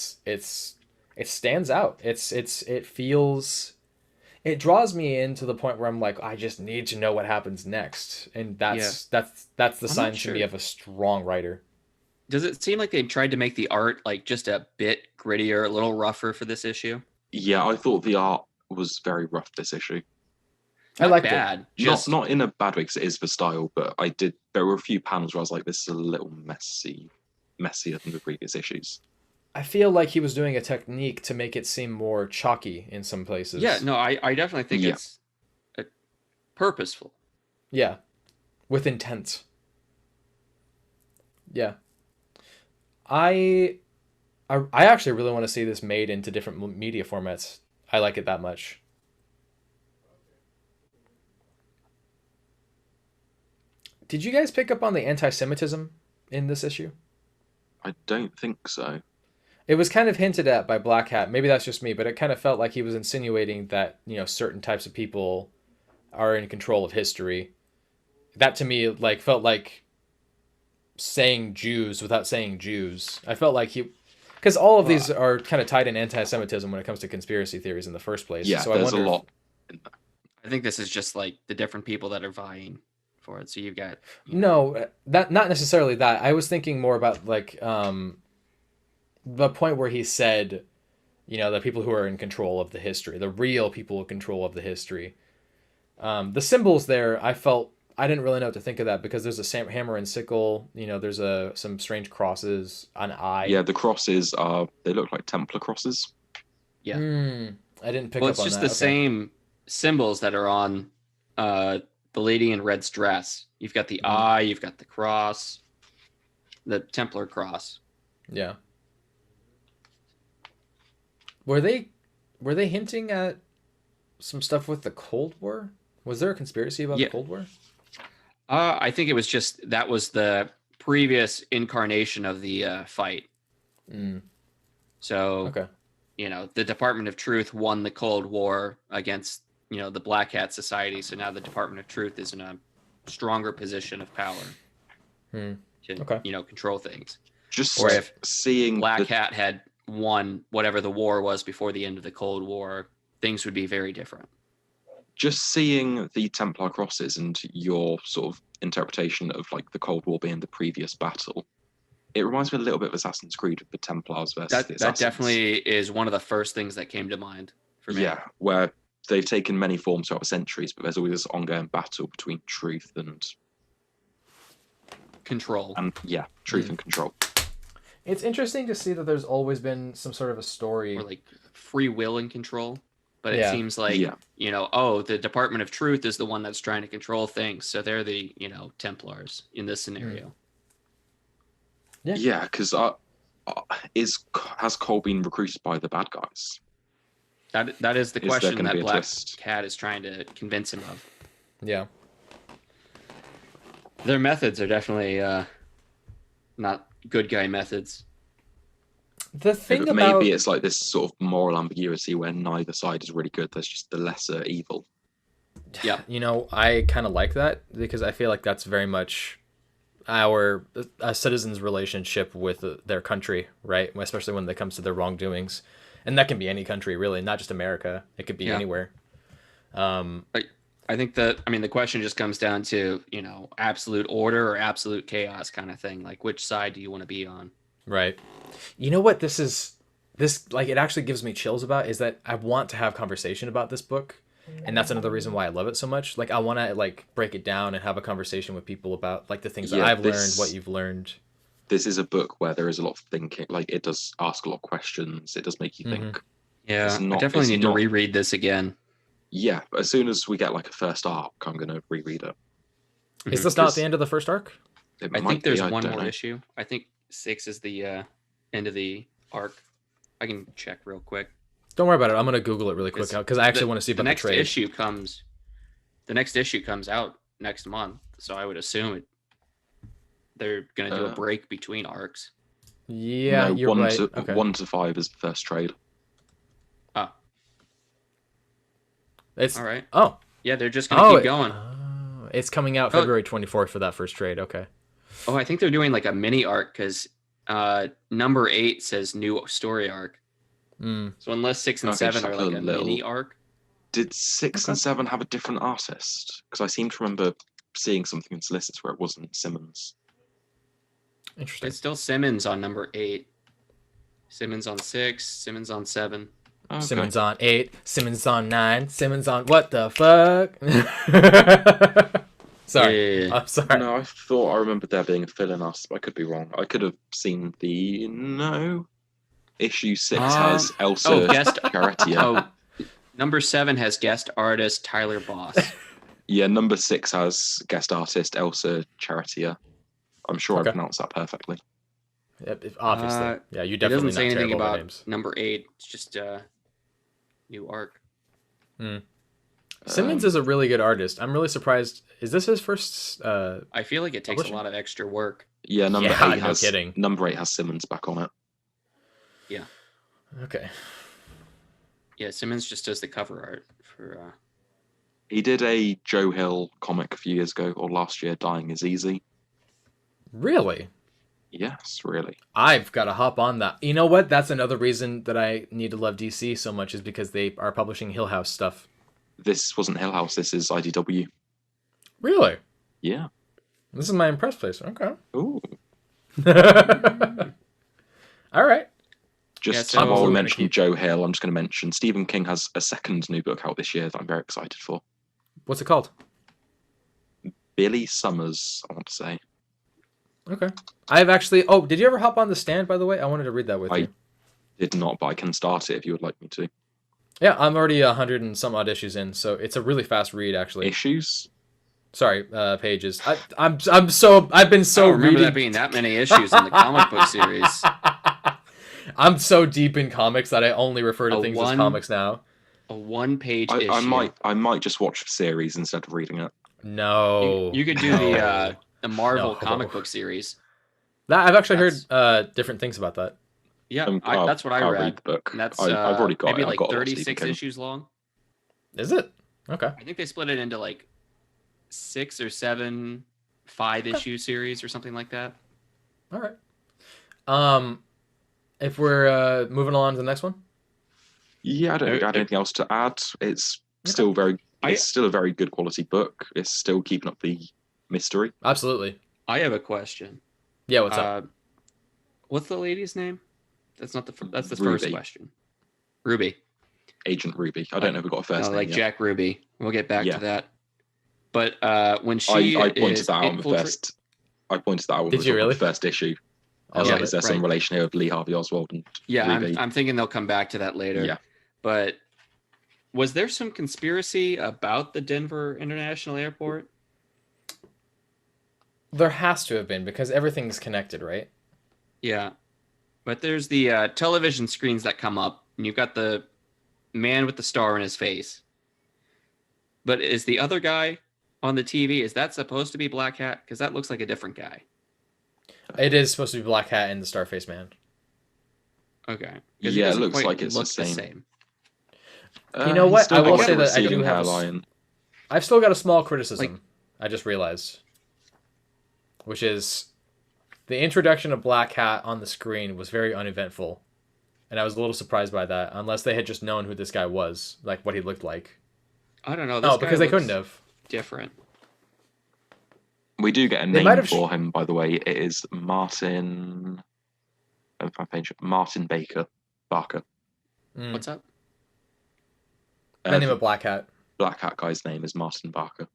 stands out. It feels it draws me in to the point where I'm like, I just need to know what happens next, and Yeah. that's the I'm not sign to me sure. of a strong writer. Does it seem like they've tried to make the art like just a bit grittier, a little rougher for this issue? Yeah, I thought the art was very rough this issue. I Not liked it. bad, Not just not in a bad way because it is for style, but there were a few panels where I was like, this is a little messier than the previous issues. I feel like he was doing a technique to make it seem more chalky in some yeah, places. no, I definitely think Yeah. it's purposeful. Yeah, with intent. Yeah. I I actually really want to see this made into different media formats. I like it that much. Did you guys pick up on the anti-Semitism in this issue? I don't think so. It was kind of hinted at by Black Hat. Maybe that's just me, but it kind of felt like he was insinuating that, certain types of people are in control of history. That to me like felt like saying Jews without saying Jews. I felt like he because all of these Well, are kind of tied in anti-Semitism when it comes to conspiracy theories in the first place. Yeah, So I there's a wonder if lot in there. I think this is just like the different people that are vying for it. So you've got, no, that not necessarily that. I was thinking more about like the point where he said, the people who are in control of the history, the real people in control of the history. The symbols there, I felt I didn't really know what to think of that because there's a hammer and sickle. There's some strange crosses, an eye. Yeah, the crosses they look like Templar crosses. yeah. I didn't pick Well, up it's on just that. the Okay. same symbols that are on the lady in red's dress. You've got the Mhm. eye, you've got the cross, the Templar cross. Yeah. Were they hinting at some stuff with the Cold War? Was there a conspiracy about the Yeah. Cold War? I think it was just that was the previous incarnation of the fight. Mm, So, okay. the Department of Truth won the Cold War against, the Black Hat Society. So now the Department of Truth is in a stronger position of power Hmm. to, Okay. control things. Just Or if seeing Black the Hat had won whatever the war was before the end of the Cold War, things would be very different. just seeing the Templar crosses and your sort of interpretation of like the Cold War being the previous battle, it reminds me a little bit of Assassin's Creed with the Templars versus the That Assassins. definitely is one of the first things that came to mind for me. Yeah, where they've taken many forms throughout the centuries, but there's always this ongoing battle between truth and Control. truth and control. It's interesting to see that there's always been some sort of a story. Or like free will and control. But it Yeah. seems like, Yeah. The Department of Truth is the one that's trying to control things. So they're the, Templars in this scenario. Yeah. Yeah, because has Cole been recruited by the bad guys? That is the Is there question gonna that be a Black twist? Cat is trying to convince him of. Yeah. Their methods are definitely not good guy methods. The thing Maybe about it's like this sort of moral ambiguity where neither side is really good. There's just the lesser evil. Yeah. I kind of like that because I feel like that's very much our a citizen's relationship with their country, right? Especially when it comes to their wrongdoings, and that can be any country, really, not just America. It could be Yeah. anywhere. I think the question just comes down to, absolute order or absolute chaos kind of thing. Like, which side do you want to be on? Right. You know what this like it actually gives me chills about is that I want to have conversation about this book and that's another reason why I love it so much. Like I want to like break it down and have a conversation with people about like the things that I've learned, what you've learned. This is a book where there is a lot of thinking. Like it does ask a lot of questions. It does make you think. Yeah, I definitely need to reread this again. Yeah, but as soon as we get like a first arc, I'm going to reread it. Is this not the end of the first arc? I think there's one more issue. I think 6 is the end of the arc. I can check real quick. Don't worry about it. I'm going to Google it really quick because I actually want to see about the trade. The next issue comes out next month, so I would assume they're going to do a break between arcs. Yeah, no, you're right. Okay. 1 to 5 is the first trade. Oh. It's all right. Oh. Yeah, they're just going to keep going. It's coming out February 24th for that first trade. Okay. Oh, I think they're doing like a mini arc because number 8 says new story arc. So unless 6 and 7 are like a mini arc. Did 6 and 7 have a different artist? Because I seem to remember seeing something in Solicits where it wasn't Simmonds. Interesting. It's still Simmonds on number 8. Simmonds on 6. Simmonds on 7. Okay. Simmonds on 8. Simmonds on 9. Simmonds on what the fuck? Sorry. Yeah. I'm sorry. No, I thought I remembered there being a fill-in artist, but I could be wrong. I could have seen the... No. Issue 6 has Elsa Charatia. Number 7 has guest artist Tyler Boss. Yeah, number 6 has guest artist Elsa Charatia. I'm sure I pronounced that perfectly. Yep, obviously. Yeah, you definitely it doesn't say anything about names. Number 8. It's just new arc. Simmonds is a really good artist. I'm really surprised. Is this his first? I feel like it takes a lot of extra work. Yeah, number 8 has kidding. Number 8 has Simmonds back on it. Yeah. Okay. Yeah, Simmonds just does the cover art for. He did a Joe Hill comic a few years ago or last year. Dying is Easy. Really? Yes, really. I've got to hop on that. You know what? That's another reason that I need to love DC so much is because they are publishing Hill House stuff. This wasn't Hill House. This is IDW. Really? Yeah. This is my impress place. Okay. Ooh. All right. Just while we mentioned Joe Hill, I'm just going to mention Stephen King has a second new book out this year that I'm very excited for. What's it called? Billy Summers, I want to say. Okay. I've actually... Oh, did you ever hop on The Stand, by the way? I wanted to read that with you. I did not, but I can start it if you would like me to. Yeah, I'm already 100 and some odd issues in, so it's a really fast read, actually. Issues? Sorry, pages. I've been so I don't remember reading... that being that many issues in the comic book series. I'm so deep in comics that I only refer to things as comics now. A one-page issue. I might just watch the series instead of reading it. No. You could do the Marvel comic book series. I've actually heard different things about that. Yeah, that's what I read. Read the book. That's I've already got maybe it. like got 36 issues long. Is it? Okay. I think they split it into like 6 or 7 5-issue series or something like that. All right. If we're moving along to the next one. Yeah, I don't have anything else to add. It's still still a very good quality book. It's still keeping up the mystery. Absolutely. I have a question. Yeah, what's up? What's the lady's name? That's the Ruby. first question. Ruby. Agent Ruby. I don't know if we got a first name like yet. Jack Ruby. We'll get back to that. But when she I pointed that out on the first. I pointed that out when Did you really? The first issue. I was like, is there some relation here with Lee Harvey Oswald and Ruby? I'm thinking they'll come back to that later. Yeah. But was there some conspiracy about the Denver International Airport? There has to have been because everything's connected, right? Yeah. But there's the television screens that come up, and you've got the man with the star in his face. But is the other guy on the TV, is that supposed to be Black Hat? Because that looks like a different guy. It is supposed to be Black Hat and the Starface Man. Okay. Yeah, it looks like it's the same. You know what? I will say that I do have I've still got a small criticism. I just realized. Which is the introduction of Black Hat on the screen was very uneventful. And I was a little surprised by that, unless they had just known who this guy was, like what he looked like. I don't know. No, because they couldn't have. Different. We do get a name for him, by the way. It is Martin. Martin Barker. What's up? The name of Black Hat. Black Hat guy's name is Martin Barker.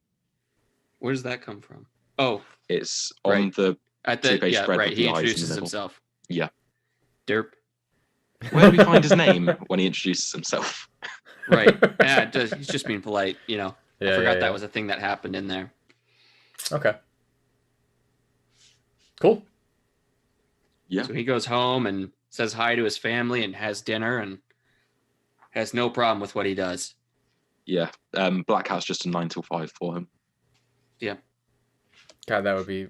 Where does that come from? Oh, it's on the at the two-page spread right. with He the eyes in the introduces middle. himself. Yeah. Derp. Where do we find his name when he introduces himself? Right. Yeah, it does. He's just being polite. You know, Yeah, I forgot yeah. that was a thing that happened in there. Okay. Cool. Yeah. So he goes home and says hi to his family and has dinner and has no problem with what he does. Yeah. Black Hat's just a 9 till 5 for him. Yeah. God, that would be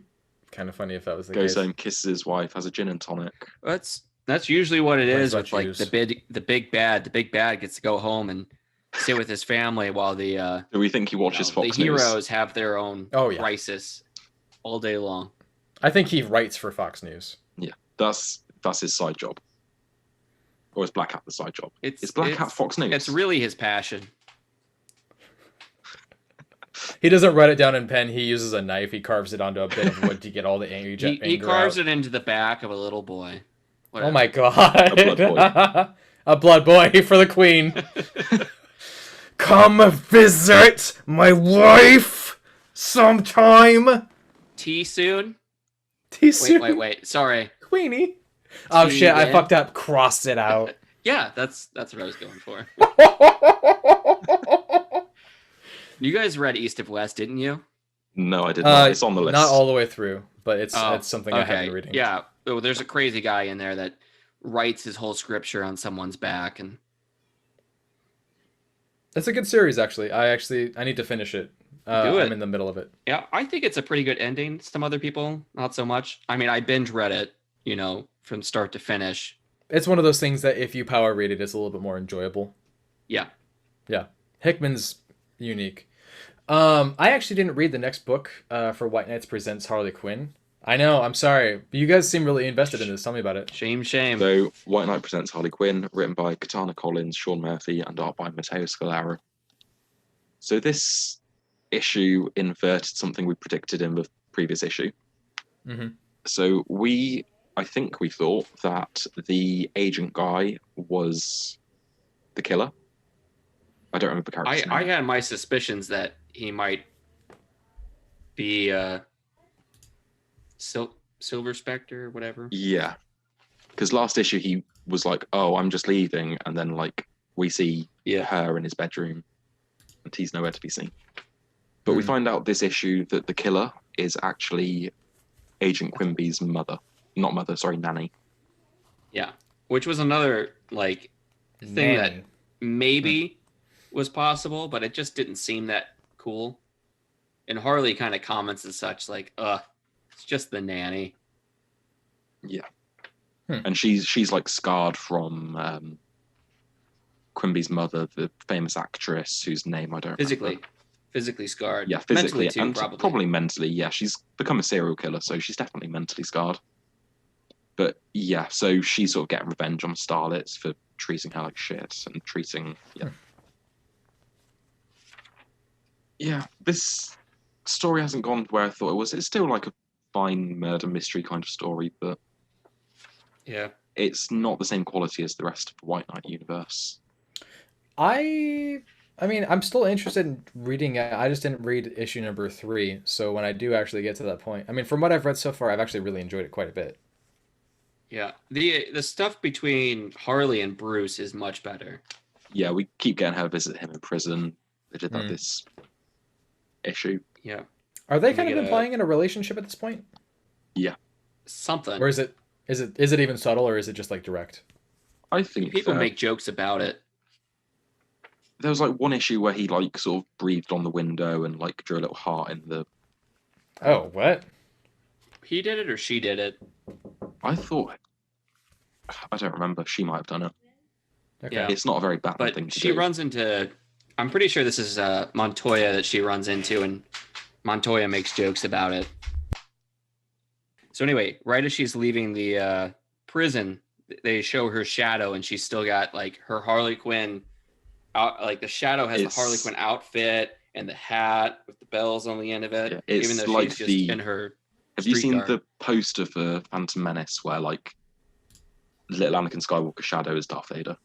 kind of funny if that was the Goes case. home, kisses his wife, has a gin and tonic. That's usually what it is with like use. the big bad. The big bad gets to go home and sit with his family while the Do we think he watches Fox the News? heroes have their own crisis all day long. I think he writes for Fox News. Yeah, that's his side job. Or is Black Hat the side job? Is Black Hat Fox News? It's really his passion. He doesn't write it down in pen. He uses a knife. He carves it onto a bit of wood to get all the anger He carves out. it into the back of a little boy. Whatever. Oh my god. A blood boy. A blood boy for the queen. Come visit my wife sometime. Tea soon? Tea soon. Wait. Sorry. Queenie. Oh shit, I fucked up. Crossed it out. Yeah, that's what I was going for. You guys read East of West, didn't you? No, I didn't. It's on the list. Not all the way through, but it's something I have been reading. Yeah, there's a crazy guy in there that writes his whole scripture on someone's back, and it's a good series, actually. I need to finish it. Do it. I'm in the middle of it. Yeah, I think it's a pretty good ending. Some other people, not so much. I mean, I binge read it, from start to finish. It's one of those things that if you power read it, it's a little bit more enjoyable. Yeah. Yeah. Hickman's unique. I actually didn't read the next book for White Knights Presents Harley Quinn. I know, I'm sorry. But you guys seem really invested in this. Tell me about it. Shame. So, White Knight Presents Harley Quinn, written by Katana Collins, Sean Murphy, and art by Matteo Scalera. So this issue inverted something we predicted in the previous issue. Mm-hmm. So I think we thought that the agent guy was the killer. I don't remember the character's name. I had my suspicions that he might be Silver Spectre or whatever. Yeah. Because last issue he was like, oh, I'm just leaving. And then we see her in his bedroom and he's nowhere to be seen. But we find out this issue that the killer is actually Agent Quimby's mother. Not mother, sorry, nanny. Yeah. Which was another thing that maybe was possible, but it just didn't seem that cool. And Harley kind of comments as such, it's just the nanny. Yeah. And she's scarred from Quimby's mother, the famous actress whose name I don't remember. Physically scarred. Yeah, physically mentally too, and probably mentally. Yeah, she's become a serial killer, so she's definitely mentally scarred. But yeah, so she's sort of getting revenge on Starlets for treating her like shit and treating Yeah, this story hasn't gone where I thought it was. It's still like a fine murder mystery kind of story, but yeah, it's not the same quality as the rest of the White Knight universe. I mean, I'm still interested in reading it. I just didn't read issue number 3, so when I do actually get to that point, I mean, from what I've read so far, I've actually really enjoyed it quite a bit. Yeah, the stuff between Harley and Bruce is much better. Yeah, we keep getting her visit him in prison. They did that this issue. Yeah. Are they kind of implying in a relationship at this point? Yeah. Something. Or is it even subtle, or is it just direct? I think people make jokes about it. There was one issue where he sort of breathed on the window and drew a little heart in the. Oh, what? He did it or she did it? I thought. I don't remember. She might have done it. Okay. Yeah. It's not a very bad thing to do. But she runs into. I'm pretty sure this is Montoya that she runs into, and Montoya makes jokes about it. So anyway, right as she's leaving the prison, they show her shadow, and she's still got her Harley Quinn. The shadow has the Harley Quinn outfit and the hat with the bells on the end of it. Yeah, it's even though she's just in her. Have you seen garb. the poster for Phantom Menace where little Anakin Skywalker's shadow is Darth Vader?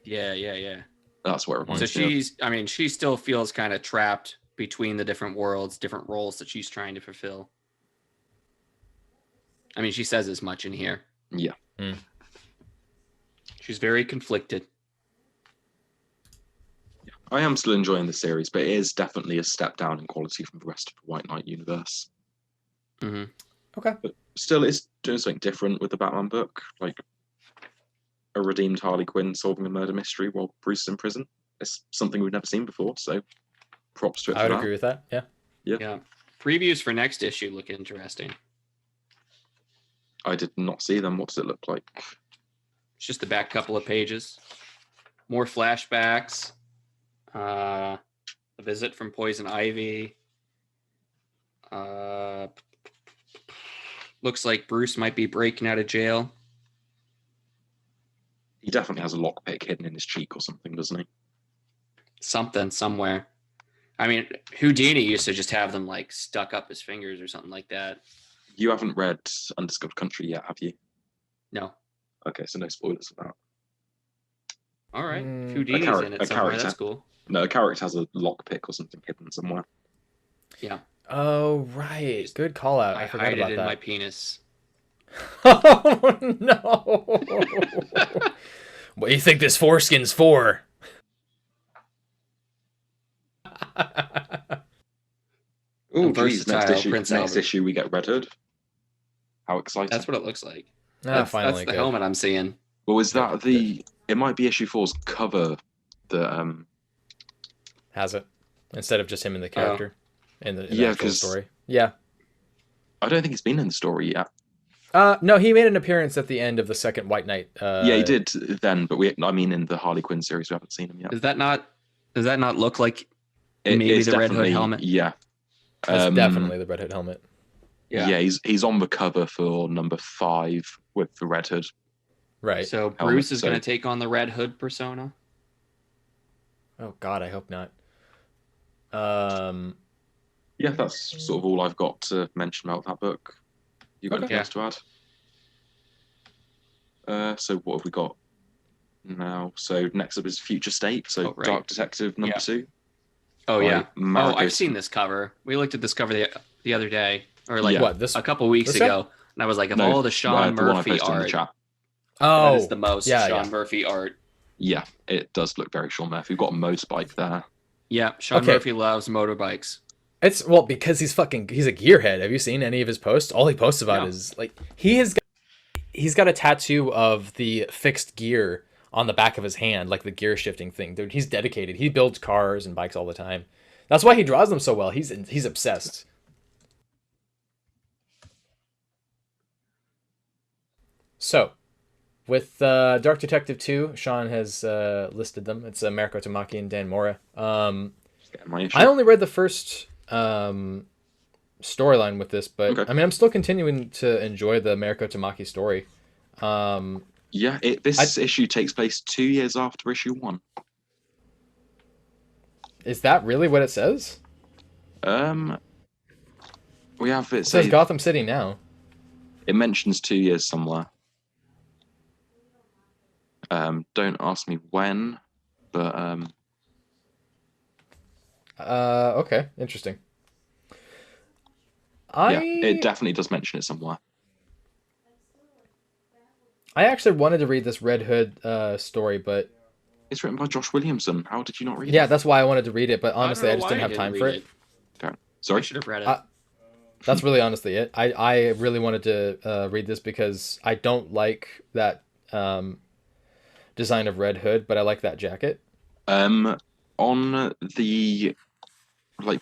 Yeah. That's what it reminds So me of. she still feels kind of trapped between the different worlds, different roles that she's trying to fulfill. I mean, she says as much in here. Yeah. She's very conflicted. I am still enjoying the series, but it is definitely a step down in quality from the rest of the White Knight universe. Mm-hmm. Okay. But still, it's doing something different with the Batman book, like a redeemed Harley Quinn solving a murder mystery while Bruce is in prison. It's something we've never seen before, so props to it. I would agree with that. Yeah. Yeah. Previews for next issue look interesting. I did not see them. What does it look like? It's just the back couple of pages. More flashbacks. A visit from Poison Ivy. Looks like Bruce might be breaking out of jail. He definitely has a lockpick hidden in his cheek or something, doesn't he? Something somewhere. I mean, Houdini used to just have them like stuck up his fingers or something like that. You haven't read Undiscovered Country yet, have you? No. Okay, so no spoilers for that. All right. Houdini's in it somewhere. That's cool. No, a character has a lockpick or something hidden somewhere. Yeah. Oh, right. Good call out. I forgot hide about it in that. my penis. Oh, no. What do you think this foreskin's for? Oh, geez. Prince Next issue, we get Red Hood. How exciting. That's what it looks like. Finally, that's the helmet I'm seeing. Well, is that it might be issue 4's cover that has it instead of just him in the character in the actual story. Yeah. I don't think he's been in the story yet. No, he made an appearance at the end of the second White Knight. Yeah, he did then, but in the Harley Quinn series, we haven't seen him yet. Does that not look like maybe the Red Hood helmet? Yeah. It's definitely the Red Hood helmet. Yeah, he's on the cover for number 5 with the Red Hood. Right. So Bruce is going to take on the Red Hood persona? Oh, God, I hope not. Yeah, that's sort of all I've got to mention about that book. You got anything else to add? So what have we got now? So next up is Future State. So Dark Detective number 2. Oh, yeah. I've seen this cover. We looked at this cover the other day, or like a couple weeks ago, and I was like, all the Sean Murphy art. Oh, that is the most Sean Murphy art. Yeah, it does look very Sean Murphy. We've got a motorbike there. Yeah, Sean Murphy loves motorbikes. It's because he's a gearhead. Have you seen any of his posts? All he posts about is like he's got a tattoo of the fixed gear on the back of his hand, like the gear shifting thing. Dude, he's dedicated. He builds cars and bikes all the time. That's why he draws them so well. He's obsessed. So, with Dark Detective 2, Sean has listed them. It's Mariko Tamaki and Dan Mora. I only read the first storyline with this, but I mean, I'm still continuing to enjoy the Mariko Tamaki story. This issue takes place 2 years after issue 1. Is that really what it says? We have it says Gotham City now. It mentions 2 years somewhere. Don't ask me when, but okay, interesting. It definitely does mention it somewhere. I actually wanted to read this Red Hood story, but it's written by Josh Williamson. How did you not read it? Yeah, that's why I wanted to read it, but honestly, I just didn't have time for it. Sorry, I should have read it. That's really honestly it. I really wanted to read this because I don't like that design of Red Hood, but I like that jacket. On the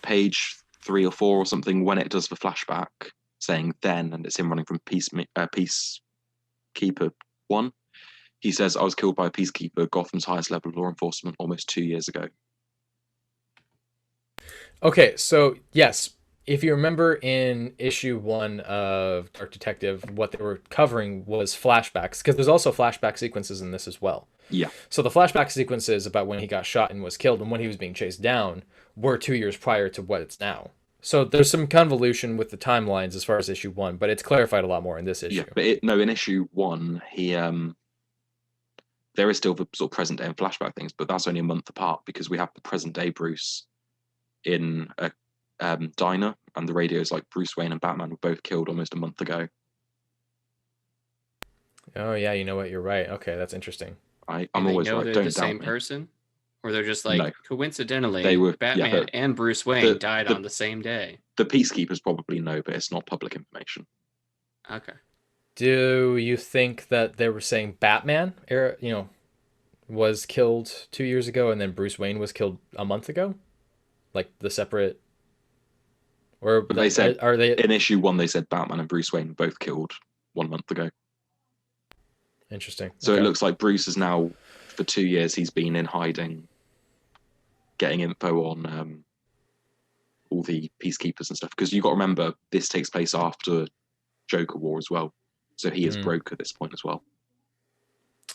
page 3 or 4 or something, when it does the flashback saying then, and it's him running from Peacekeeper 1, he says, "I was killed by a Peacekeeper, Gotham's highest level of law enforcement, almost 2 years ago." Okay, so yes, if you remember in issue 1 of Dark Detective, what they were covering was flashbacks, because there's also flashback sequences in this as well. Yeah. So the flashback sequences about when he got shot and was killed and when he was being chased down were 2 years prior to what it's now. So there's some convolution with the timelines as far as issue 1, but it's clarified a lot more in this issue. Yeah, but in issue 1, there is still the sort of present day and flashback things, but that's only a month apart because we have the present day Bruce in a diner, and the radio is like Bruce Wayne and Batman were both killed almost a month ago. Oh yeah, you know what? You're right. Okay, that's interesting. I'm always right. They're Don't the doubt same me. person, or they're just like No. coincidentally They were Batman and Bruce Wayne died on the same day. The peacekeepers probably know, but it's not public information. Okay. Do you think that they were saying Batman, was killed 2 years ago, and then Bruce Wayne was killed a month ago, like the separate? Or but they said are they in issue 1? They said Batman and Bruce Wayne both killed 1 month ago. Interesting. So okay. It looks like Bruce is now, for 2 years, he's been in hiding, getting info on all the peacekeepers and stuff. Because you got to remember, this takes place after Joker War as well, so he is broke at this point as well.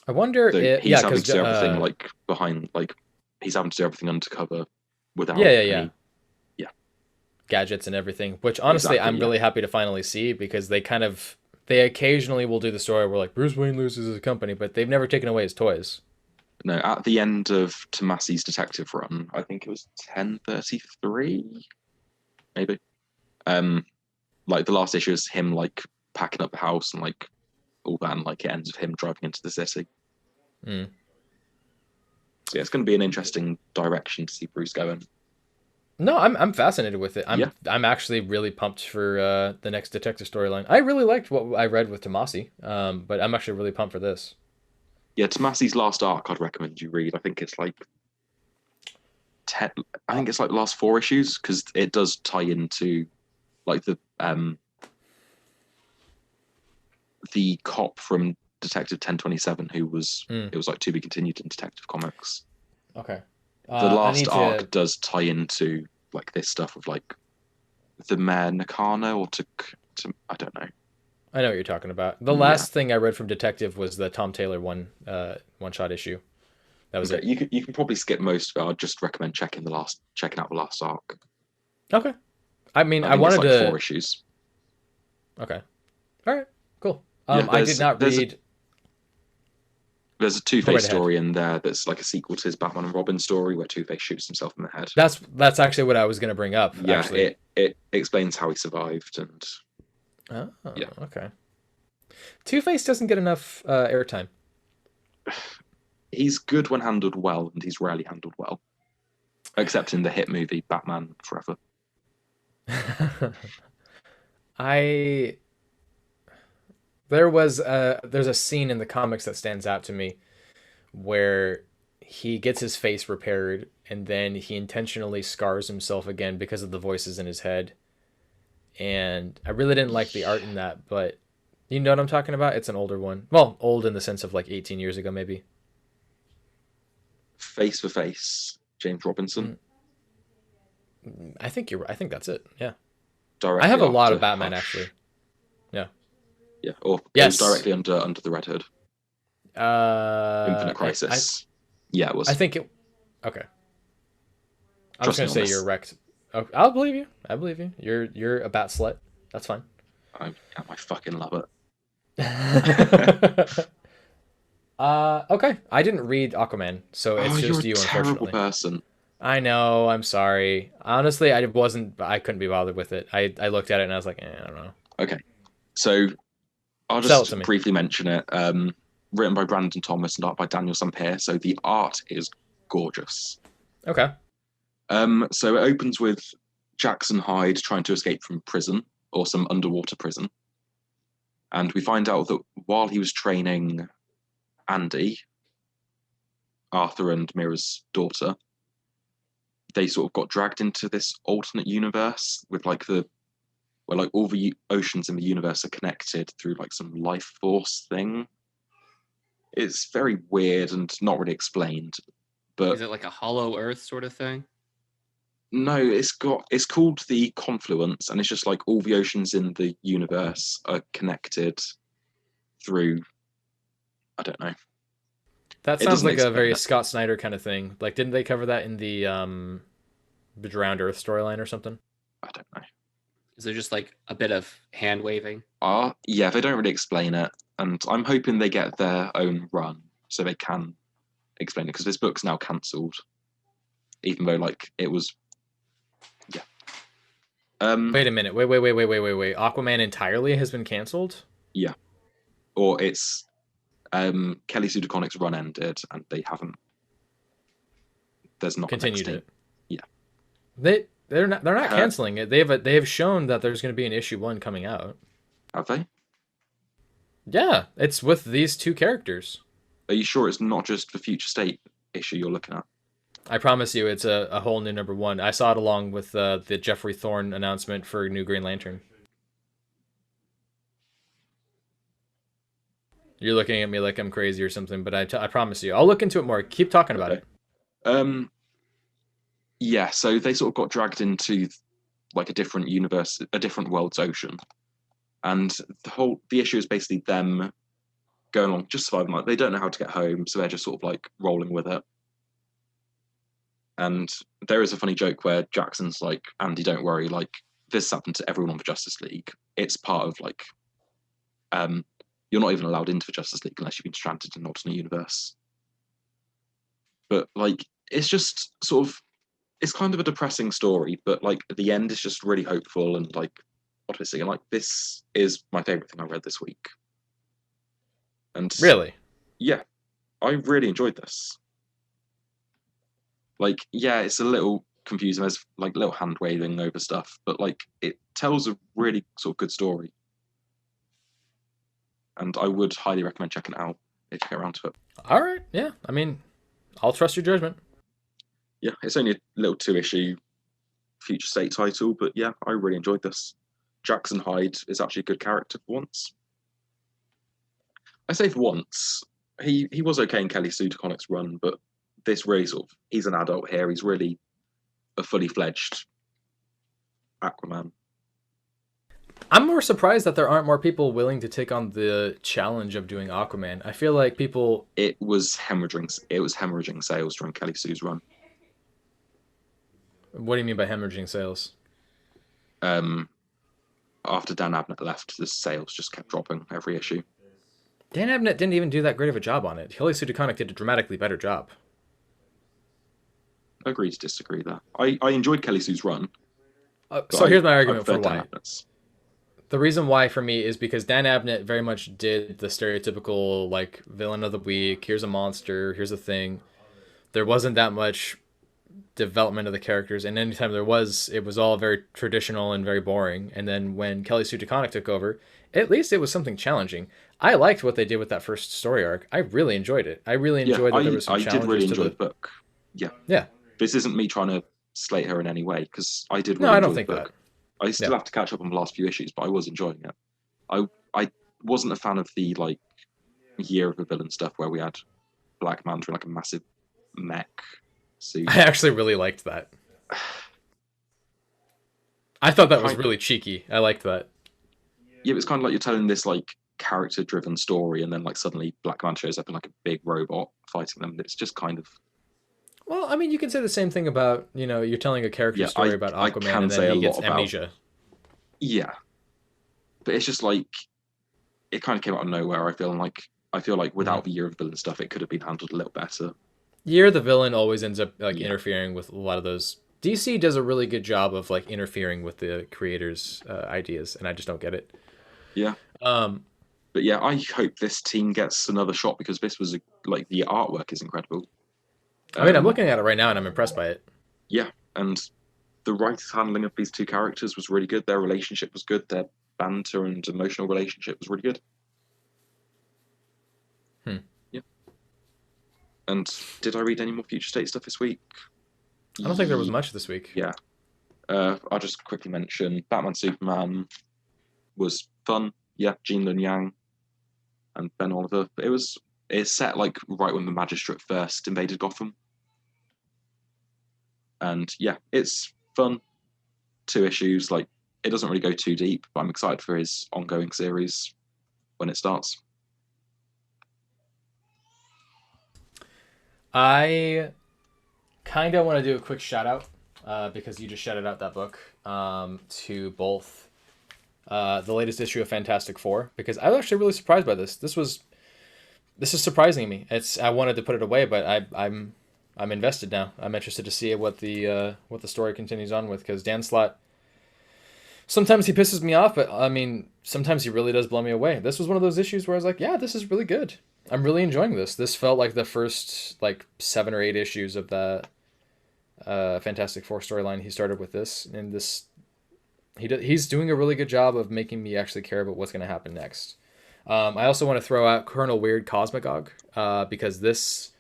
I wonder if he's having to do everything like behind, like he's having to do everything undercover without any gadgets and everything. Which honestly, I'm really happy to finally see, because they occasionally will do the story where like Bruce Wayne loses his company, but they've never taken away his toys. No, at the end of Tomasi's detective run, I think it was 1033, maybe. Like the last issue is him like packing up the house and like all that, and like it ends with him driving into the city. So yeah, it's going to be an interesting direction to see Bruce going. No, I'm fascinated with it. I'm actually really pumped for the next detective storyline. I really liked what I read with Tomasi, but I'm actually really pumped for this. Yeah, Tomasi's last arc I'd recommend you read. I think it's like 10. I think it's like the last 4 issues, because it does tie into like the cop from Detective 1027 who was it was like to be continued in Detective Comics. Okay. The last arc does tie into like this stuff of like the Mayor Nakano, or to I don't know. I know what you're talking about. The last thing I read from Detective was the Tom Taylor one shot issue. That was it. You can probably skip most of it. I'd just recommend checking out the last arc. Okay. I mean, I wanted it's like to 4 issues. Okay. All right. Cool. I did not read. There's a Two-Face story in there that's like a sequel to his Batman and Robin story where Two-Face shoots himself in the head. That's actually what I was going to bring up. Yeah, actually. It explains how he survived and. Oh, yeah. Okay. Two-Face doesn't get enough airtime. He's good when handled well, and he's rarely handled well, except in the hit movie Batman Forever. There's a scene in the comics that stands out to me where he gets his face repaired, and then he intentionally scars himself again because of the voices in his head. And I really didn't like the art in that, but you know what I'm talking about? It's an older one. Well, old in the sense of like 18 years ago, maybe. Face for Face, James Robinson. I think that's it. Yeah. Directly I have a lot of Batman, actually. Yeah. Yeah, or yes. It was directly under the Red Hood. Infinite Crisis. Yeah, it was. I think it. Okay. I was going to say you're wrecked. Oh, I'll believe you. I believe you. You're a bat slut. That's fine. I fucking love it. Okay. I didn't read Aquaman, so it's just you, unfortunately. You're a terrible person. I know. I'm sorry. Honestly, I couldn't be bothered with it. I looked at it and I was like, I don't know. Okay. So I'll just briefly mention it. Written by Brandon Thomas and art by Daniel Sampere. So the art is gorgeous. Okay. So it opens with Jackson Hyde trying to escape from prison, or some underwater prison. And we find out that while he was training Andy, Arthur and Mira's daughter, they sort of got dragged into this alternate universe with where like all the oceans in the universe are connected through like some life force thing. It's very weird and not really explained. But is it like a hollow earth sort of thing? No, it's called the Confluence, and it's just like all the oceans in the universe are connected through, I don't know. That sounds like a very Scott Snyder kind of thing. Like, didn't they cover that in the Drowned Earth storyline or something? I don't know. Is there just like a bit of hand waving? Yeah, they don't really explain it, and I'm hoping they get their own run. so they can explain it, because this book's now cancelled, even though like it was. Yeah. Wait a minute. Wait. Aquaman entirely has been cancelled? Yeah. Or it's Kelly Sue DeConnick's run ended, and they haven't. There's not continued a it. Yeah. They're not canceling it. They have shown that there's going to be an issue 1 coming out. Have they? Yeah, it's with these 2 characters. Are you sure it's not just the Future State issue you're looking at? I promise you, it's a whole new number 1. I saw it along with the Jeffrey Thorne announcement for New Green Lantern. You're looking at me like I'm crazy or something, but I promise you, I'll look into it more. Keep talking about it. Yeah, so they sort of got dragged into like a different universe, a different world's ocean, and the issue is basically them going along, just surviving. Like they don't know how to get home, so they're just sort of like rolling with it. And there is a funny joke where Jackson's like, "Andy, don't worry. Like this happened to everyone on the Justice League. It's part of like, you're not even allowed into the Justice League unless you've been stranded in an alternate universe." But like, it's just sort of. It's kind of a depressing story, but like at the end is just really hopeful and like optimistic. And like this is my favorite thing I read this week. And really, yeah, I really enjoyed this. Like, yeah, it's a little confusing. There's like little hand waving over stuff, but like it tells a really sort of good story. And I would highly recommend checking it out if you get around to it. All right, yeah. I mean, I'll trust your judgment. Yeah, it's only a little 2-issue Future State title, but yeah, I really enjoyed this. Jackson Hyde is actually a good character for once. I say for once. He was okay in Kelly Sue DeConnick's run, but this really sort of, he's an adult here. He's really a fully fledged Aquaman. I'm more surprised that there aren't more people willing to take on the challenge of doing Aquaman. I feel like people. It was hemorrhaging sales during Kelly Sue's run. What do you mean by hemorrhaging sales? After Dan Abnett left, the sales just kept dropping every issue. Dan Abnett didn't even do that great of a job on it. Kelly Sue DeConnick did a dramatically better job. Agree to disagree there. I enjoyed Kelly Sue's run. So here's my argument for Dan why. Abnett's. The reason why for me is because Dan Abnett very much did the stereotypical like villain of the week. Here's a monster. Here's a thing. There wasn't that much development of the characters, and anytime there was, it was all very traditional and very boring. And then when Kelly Sue DeConnick took over, at least it was something challenging. I liked what they did with that first story arc. I really enjoyed it. I really enjoyed that there was some challenges. I did really enjoy the book. Yeah. Yeah. This isn't me trying to slate her in any way, because I did really No, I enjoy don't think the book. that. I still have to catch up on the last few issues, but I was enjoying it. I wasn't a fan of the like Year of the Villain stuff where we had Black Manta in like a massive mech suit. I actually really liked that. I thought that was really cheeky. I liked that. Yeah, it's kind of like you're telling this like character-driven story, and then like suddenly Black Manta shows up in like a big robot fighting them. It's just kind of. Well, I mean, you can say the same thing about, you're telling a character story about Aquaman and then he gets amnesia. Yeah. But it's just like, it kind of came out of nowhere, I feel like without the Year of the Villain stuff, it could have been handled a little better. Year of the Villain always ends up interfering with a lot of those. DC does a really good job of like interfering with the creators' ideas, and I just don't get it. Yeah. But yeah, I hope this team gets another shot, because this was like the artwork is incredible. I mean, I'm looking at it right now and I'm impressed by it. Yeah, and the writer's handling of these two characters was really good. Their relationship was good. Their banter and emotional relationship was really good. Yeah. And did I read any more Future State stuff this week? I don't think there was much this week. Yeah. I'll just quickly mention Batman Superman was fun. Yeah, Jean Lun Yang and Ben Oliver. It's set like right when the Magistrate first invaded Gotham. And yeah, it's fun. 2 issues. Like, it doesn't really go too deep, but I'm excited for his ongoing series when it starts. I kind of want to do a quick shout out because you just shouted out that book to both the latest issue of Fantastic Four, because I was actually really surprised by this. This was this is surprising me. I wanted to put it away, but I'm invested now. I'm interested to see what the story continues on with, because Dan Slott, sometimes he pisses me off, but I mean, sometimes he really does blow me away. This was one of those issues where I was like, yeah, this is really good. I'm really enjoying this. This felt like the first like 7 or 8 issues of the Fantastic Four storyline he started with this, and this he's doing a really good job of making me actually care about what's going to happen next. I also want to throw out Colonel Weird Cosmagog, because this,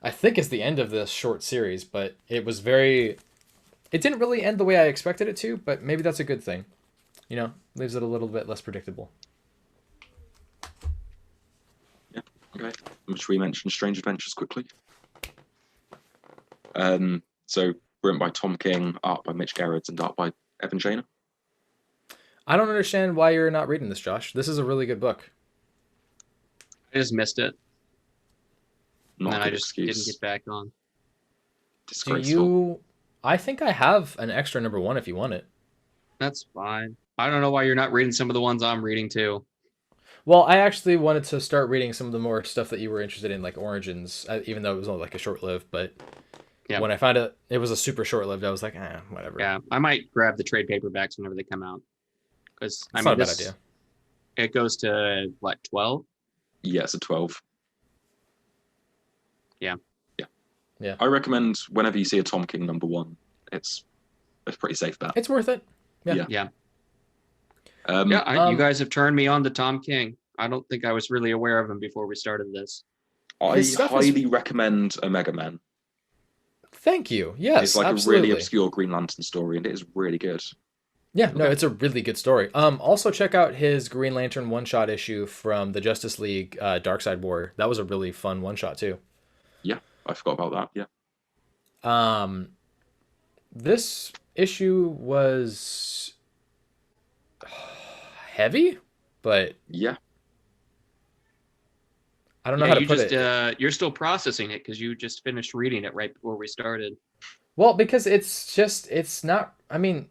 I think, is the end of this short series, but it didn't really end the way I expected it to, but maybe that's a good thing. You know, leaves it a little bit less predictable. Yeah, okay. Should we mention Strange Adventures quickly? So written by Tom King, art by Mitch Gerads, and art by Evan Janer. I don't understand why you're not reading this, Josh. This is a really good book. I just missed it. Not and a I good just excuse. didn't get back on. Disgraceful. I think I have an extra number 1 if you want it. That's fine. I don't know why you're not reading some of the ones I'm reading too. Well, I actually wanted to start reading some of the more stuff that you were interested in, like Origins, even though it was only like a short-lived, but yeah. When I found it was a super short-lived, I was like, whatever. Yeah, I might grab the trade paperbacks whenever they come out. Because It's not a bad idea. It goes to, what, 12? Yeah, it's a 12. Yeah. Yeah. I recommend whenever you see a Tom King number 1, it's a pretty safe bet. It's worth it. Yeah. Yeah. Yeah. You guys have turned me on to Tom King. I don't think I was really aware of him before we started this. I highly recommend Omega Men. Thank you. Yes, it's like absolutely. a really obscure Green Lantern story, and it is really good. Yeah, no, it's a really good story. Also check out his Green Lantern one-shot issue from the Justice League Darkseid War. That was a really fun one-shot too. Yeah, I forgot about that. Yeah. This issue was heavy, but yeah, I don't know how to put it. You're still processing it because you just finished reading it right before we started. Well, because it's not. I mean,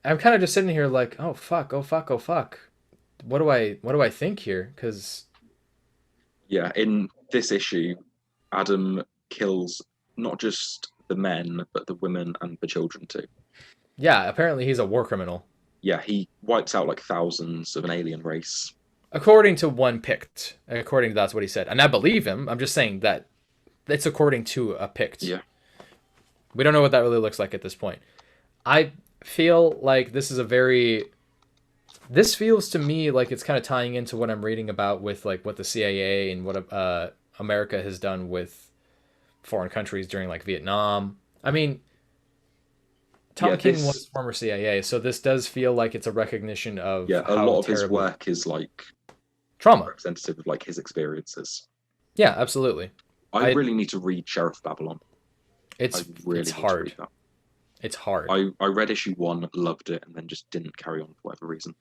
I'm kind of just sitting here like, oh fuck. What do I think here? Because yeah, in this issue, Adam kills not just the men but the women and the children too. Yeah, apparently he's a war criminal. Yeah, he wipes out like thousands of an alien race. According to one picked. According to that's what he said. And I believe him. I'm just saying that it's according to a picked. Yeah. We don't know what that really looks like at this point. I feel like this feels to me like it's kind of tying into what I'm reading about with like what the CIA and what America has done with foreign countries during like Vietnam. I mean, Tom King was former CIA, so this does feel like it's a recognition of a lot of his work is like trauma, representative of like his experiences. Yeah, absolutely. I really need to read Sheriff Babylon. It's hard. It's hard. I read issue 1, loved it, and then just didn't carry on for whatever reason.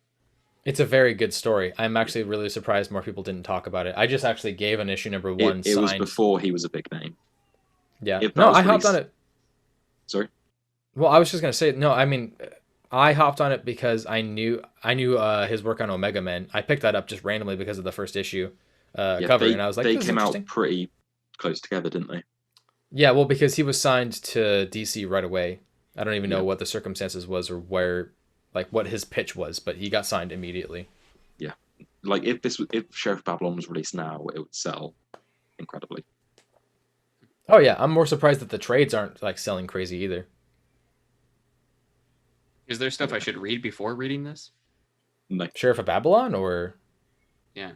It's a very good story. I'm actually really surprised more people didn't talk about it. I just actually gave an issue number 1 It was before he was a big name. Yeah. I hopped on it. Sorry? Well, I was just going to say, no, I mean, I hopped on it because I knew his work on Omega Men. I picked that up just randomly because of the first issue cover, and I was like, they came out pretty close together, didn't they? Yeah, well, because he was signed to DC right away. I don't even know what the circumstances was or where, like, what his pitch was, but he got signed immediately. Yeah, like if Sheriff Babylon was released now, it would sell incredibly. Oh yeah, I'm more surprised that the trades aren't like selling crazy either. Is there stuff I should read before reading this? No. Sheriff of Babylon or? Yeah.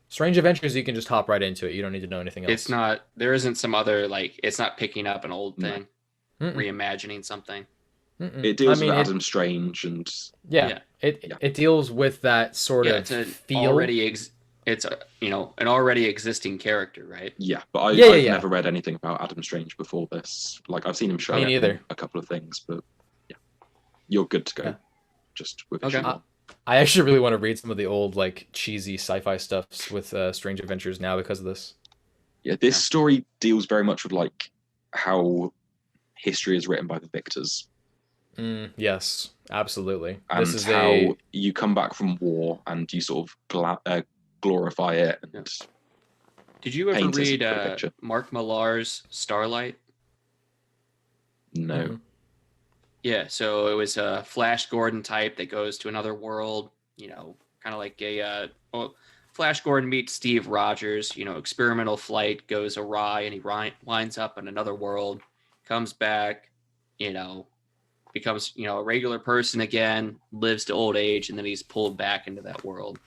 Strange Adventures, you can just hop right into it. You don't need to know anything else. It's not. There isn't some other like. It's not picking up an old thing, reimagining something. It deals with Adam Strange and it deals with that sort of feel. It's an already existing character, right? Yeah, but I've never read anything about Adam Strange before this. Like I've seen him show up in a couple of things, but yeah, you're good to go. Yeah. Just with issue 1. I actually really want to read some of the old like cheesy sci-fi stuff with Strange Adventures now because of this. Yeah, this story deals very much with like how history is written by the victors. Yes, absolutely. And this is how you come back from war and you sort of glorify it and Did you ever Painters read put a picture. Mark Millar's Starlight? No. Mm-hmm. Yeah, so it was a Flash Gordon type that goes to another world, kind of like Flash Gordon meets Steve Rogers, experimental flight goes awry and he winds up in another world, comes back, becomes, a regular person again, lives to old age, and then he's pulled back into that world.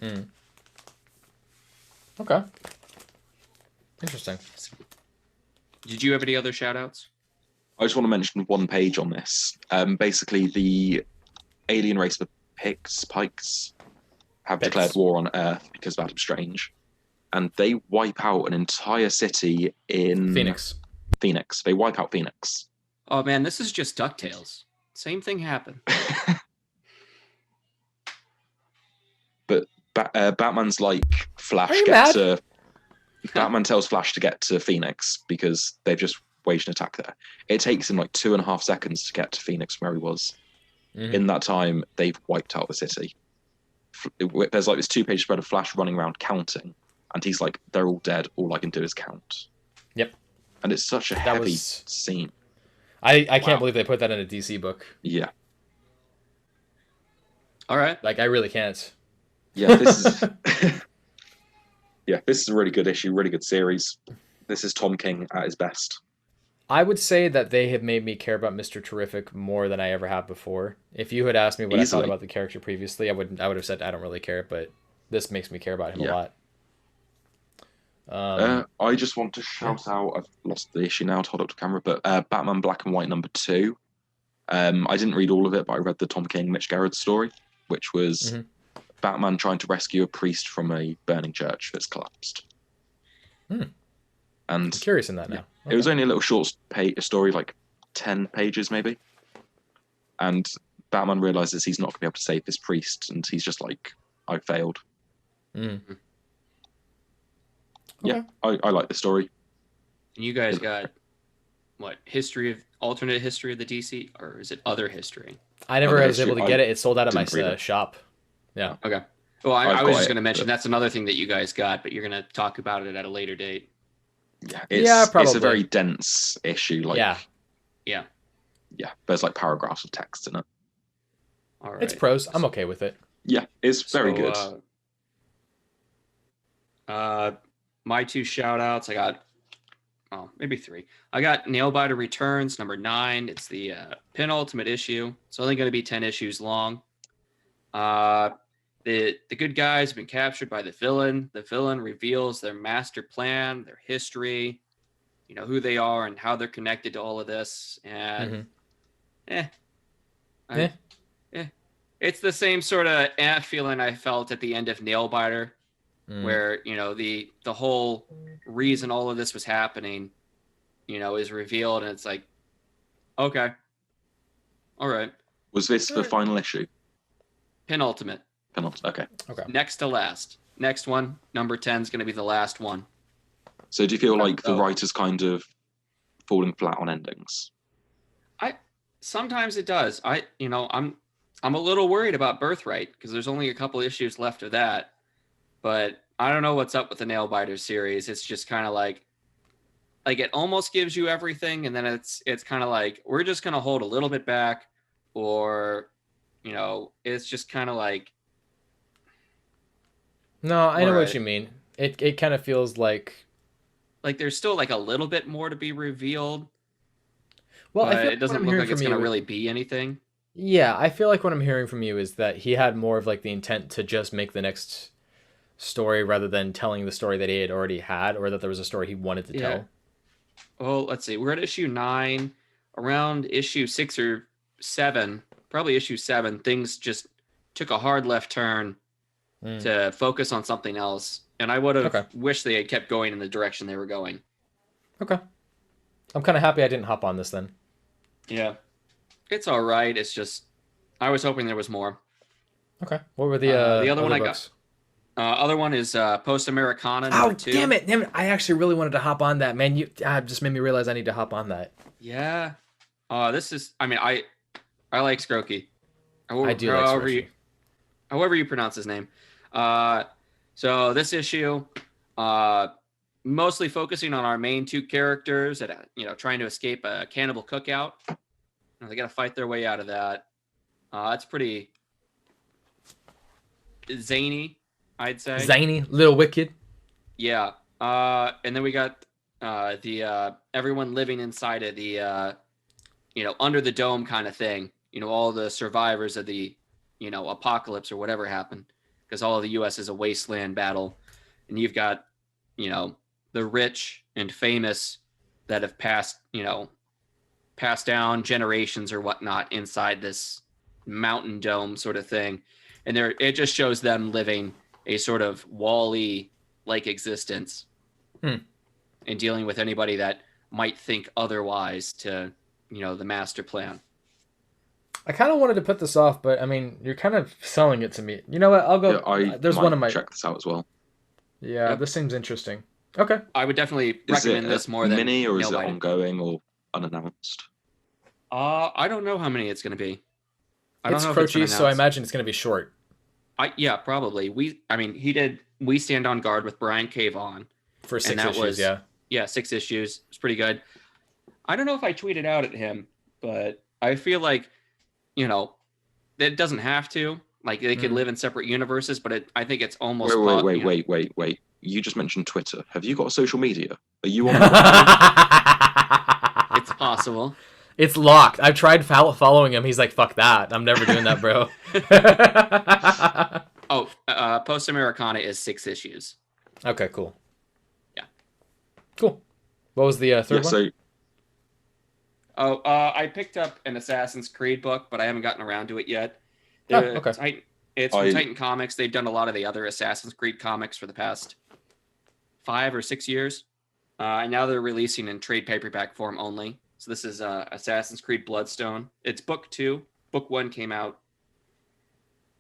Mm. Okay. Interesting. Did you have any other shout outs? I just want to mention one page on this. Basically, the alien race of Pikes have declared war on Earth because of Adam Strange, and they wipe out an entire city in Phoenix. They wipe out Phoenix. Oh man, this is just DuckTales. Same thing happened. But Batman's like, Flash, Batman tells Flash to get to Phoenix because they've just waged an attack there. It takes him like 2.5 seconds to get to Phoenix where he was. Mm-hmm. In that time, they've wiped out the city. There's like this 2-page spread of Flash running around counting, and he's like, they're all dead. All I can do is count. Yep. And it's such a heavy scene. I can't believe they put that in a DC book. Yeah. All right. Like, I really can't. Yeah, this is this is a really good issue, really good series. This is Tom King at his best. I would say that they have made me care about Mr. Terrific more than I ever have before. If you had asked me what I thought about the character previously, I would have said I don't really care, but this makes me care about him a lot. I just want to shout out, I've lost the issue now to hold up to camera, but Batman Black and White #2. I didn't read all of it, but I read the Tom King, Mitch Gerads story, which was Batman trying to rescue a priest from a burning church that's collapsed. And I'm curious in that now. Okay. It was only a little short story, like 10 pages maybe. And Batman realizes he's not going to be able to save this priest, and he's just like, I failed. Okay. Yeah, I like the story. And you guys got what, alternate history of the DC, or is it other history? I never was able to get it. It sold out of my shop. Yeah. Okay. Well, I was just going to mention that's another thing that you guys got, but you're going to talk about it at a later date. Yeah, probably. It's a very dense issue. Like, yeah. There's like paragraphs of text in it. All right. It's prose. I'm okay with it. Yeah, it's very good. My 2 shout outs, I got maybe 3. I got Nailbiter Returns #9. It's the penultimate issue. It's only going to be 10 issues long. The good guys have been captured by the villain. The villain reveals their master plan, their history, who they are and how they're connected to all of this. And it's the same sort of feeling I felt at the end of Nailbiter, where the whole reason all of this was happening, is revealed, and it's like, okay, all right. Was this the final issue? Penultimate. Okay. Next to last. Next one, #10 is going to be the last one. So do you feel like the writer's kind of falling flat on endings? Sometimes it does. I'm a little worried about Birthright because there's only a couple issues left of that. But I don't know what's up with the Nailbiter series. It's just kind of like it almost gives you everything, and then it's kind of like we're just going to hold a little bit back, or it's just kind of like. No, I know what you mean. It kind of feels like there's still like a little bit more to be revealed. Well, but it doesn't look like it's going to really be anything. Yeah, I feel like what I'm hearing from you is that he had more of like the intent to just make the next story rather than telling the story that he had already had, or that there was a story he wanted to tell. Well, let's see. We're at issue 9. Around issue 6 or 7, probably issue 7, things just took a hard left turn to focus on something else. And I would have wished they had kept going in the direction they were going. Okay. I'm kind of happy I didn't hop on this then. Yeah. It's all right. It's just, I was hoping there was more. Okay. What were the other one books? I got? Other one is Post Americana #2. Damn it. I actually really wanted to hop on that, man. You just made me realize I need to hop on that. Yeah. This is, I like Scrokey. I do like Scrokey. However you pronounce his name. So this issue, mostly focusing on our main two characters that trying to escape a cannibal cookout. They got to fight their way out of that. It's pretty zany, I'd say. Zany, little wicked. Yeah. And then we got the everyone living inside of the under the dome kind of thing. All the survivors of the apocalypse or whatever happened, because all of the U.S. is a wasteland battle, and you've got the rich and famous that have passed down generations or whatnot inside this mountain dome sort of thing. And it just shows them living a sort of Wall-E like existence and dealing with anybody that might think otherwise to, the master plan. I kind of wanted to put this off, but I mean, you're kind of selling it to me. You know what? I'll go. Yeah, there's one of my. Check this out as well. Yeah, This seems interesting. Okay. I would definitely recommend this more than mini, or is it ongoing or unannounced? I don't know how many it's going to be. It's Croce, so I imagine it's going to be short. Yeah, probably. He did We Stand on Guard with Brian K. Vaughan. For 6 issues, yeah. Yeah, 6 issues. It's pretty good. I don't know if I tweeted out at him, but I feel like, it doesn't have to. Like, they could live in separate universes, but I think it's almost... Wait. You just mentioned Twitter. Have you got a social media? Are you on? It's possible. It's locked. I've tried following him. He's like, fuck that. I'm never doing that, bro. Post Americana is 6 issues. Okay, cool. Yeah. Cool. What was the third one? I picked up an Assassin's Creed book, but I haven't gotten around to it yet. Okay. It's from Titan Comics. They've done a lot of the other Assassin's Creed comics for the past 5 or 6 years. And now they're releasing in trade paperback form only. So this is Assassin's Creed Bloodstone. It's book 2. Book 1 came out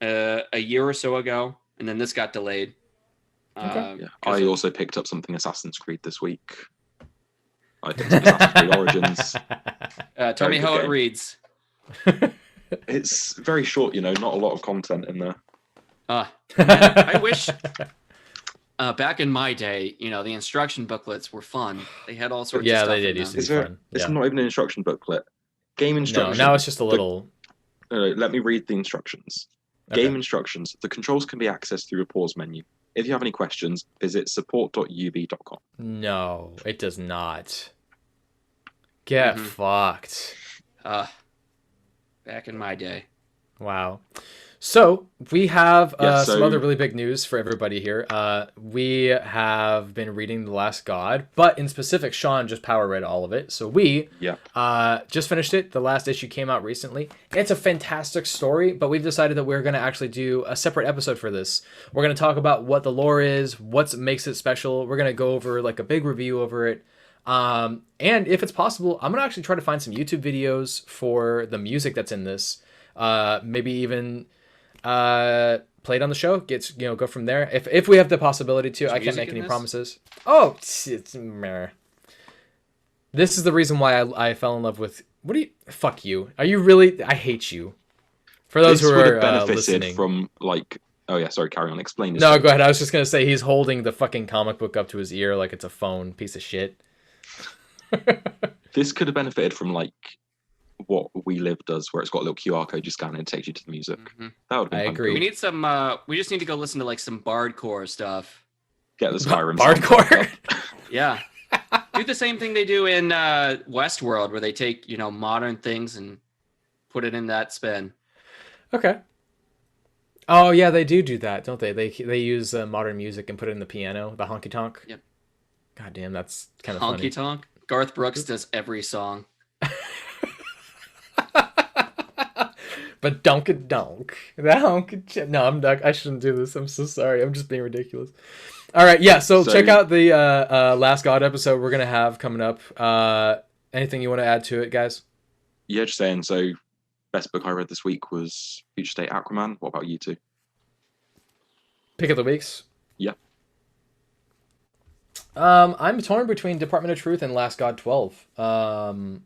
a year or so ago, and then this got delayed. Okay. I also picked up something Assassin's Creed this week. I picked up Assassin's Creed Origins. Tell me how it reads. It's very short, not a lot of content in there. I wish back in my day, the instruction booklets were fun. They had all sorts of stuff. Yeah, they did used to be fun. It's not even an instruction booklet. Game instructions. No, now it's just a little... let me read the instructions. Okay. Game instructions. The controls can be accessed through a pause menu. If you have any questions, visit support.ub.com. No, it does not. Get fucked. Back in my day. Wow. So we have some other really big news for everybody here. We have been reading The Last God, but in specific, Sean just power read all of it. So we just finished it. The last issue came out recently. It's a fantastic story, but we've decided that we're going to actually do a separate episode for this. We're going to talk about what the lore is, what makes it special. We're going to go over like a big review over it. And if it's possible, I'm going to actually try to find some YouTube videos for the music that's in this. Maybe even play it on the show. Go from there. If we have the possibility to. I can't make any promises. Oh, it's meh. This is the reason why I fell in love with... Fuck you. Are you really... I hate you. For those who are listening. From like... Oh yeah, sorry, carry on. Explain this. No, go ahead. I was just going to say he's holding the fucking comic book up to his ear like it's a phone. Piece of shit. This could have benefited from like what We Live does, where it's got a little QR code you scan and it takes you to the music. That would be. I agree. Cool. We need some. We just need to go listen to like some bardcore stuff. Get the Skyrim bardcore. Yeah, do the same thing they do in Westworld, where they take modern things and put it in that spin. Okay. Oh yeah, they do that, don't they? They use modern music and put it in the piano, the honky tonk. Yep. God damn, that's kind of funny. Honky tonk. Garth Brooks does every song. But donk. That honky. No, I shouldn't do this. I'm so sorry. I'm just being ridiculous. All right, yeah. So check out the Last God episode we're gonna have coming up. Anything you want to add to it, guys? Yeah, just saying. So, best book I read this week was Future State Aquaman. What about you two? Pick of the weeks. Yeah. I'm torn between Department of Truth and Last God 12. I'm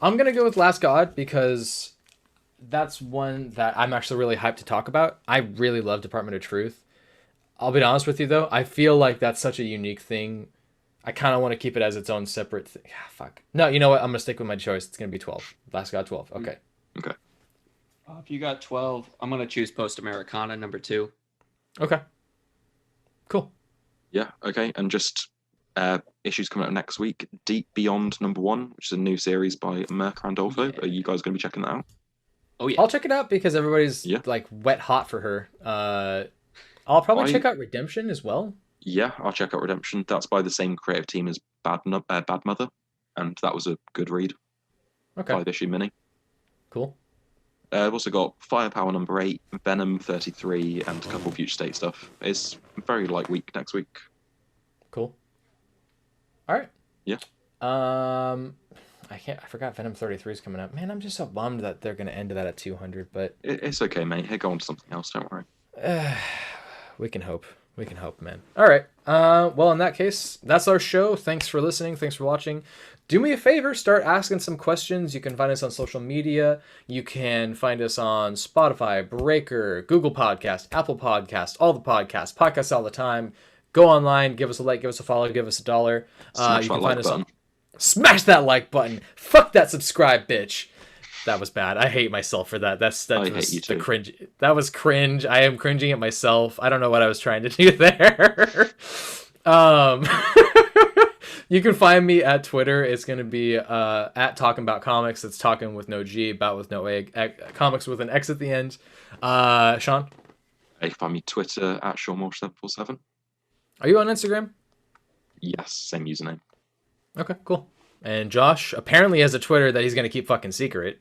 going to go with Last God because that's one that I'm actually really hyped to talk about. I really love Department of Truth. I'll be honest with you though, I feel like that's such a unique thing. I kind of want to keep it as its own separate thing. Ah, fuck. No, you know what? I'm gonna stick with my choice. It's gonna be 12. Last God 12. Okay. Okay. If you got 12, I'm gonna choose Post Americana number 2. Okay. Cool. Yeah. Okay. And just issues coming out next week. Deep Beyond number 1, which is a new series by Mirka Andolfo. Yeah. Are you guys going to be checking that out? Oh yeah. I'll check it out because everybody's like wet hot for her. I'll probably check out Redemption as well. Yeah, I'll check out Redemption. That's by the same creative team as Bad Mother, and that was a good read. Okay. 5-issue mini. Cool. I've also got Firepower number 8, Venom 33, and a couple Future State stuff. It's a very light week next week. Cool. All right. Yeah. I forgot Venom 33 is coming out. Man, I'm just so bummed that they're gonna end that at 200. But It's okay, mate. Hey, go on to something else. Don't worry. we can hope. We can hope, man. All right. Well, in that case, that's our show. Thanks for listening. Thanks for watching. Do me a favor, start asking some questions. You can find us on social media. You can find us on Spotify, Breaker, Google Podcast, Apple Podcast, all the podcasts all the time. Go online, give us a like, give us a follow, give us $1. You can find us on. Smash that like button. Fuck that subscribe, bitch. That was bad. I hate myself for that. I hate you too. The cringe. That was cringe. I am cringing at myself. I don't know what I was trying to do there. You can find me at Twitter. It's going to be at Talking About Comics. It's talking with no G, about with no A, comics with an X at the end. Sean? You can find me Twitter at SeanMoore747. Are you on Instagram? Yes, same username. Okay, cool. And Josh apparently has a Twitter that he's going to keep fucking secret.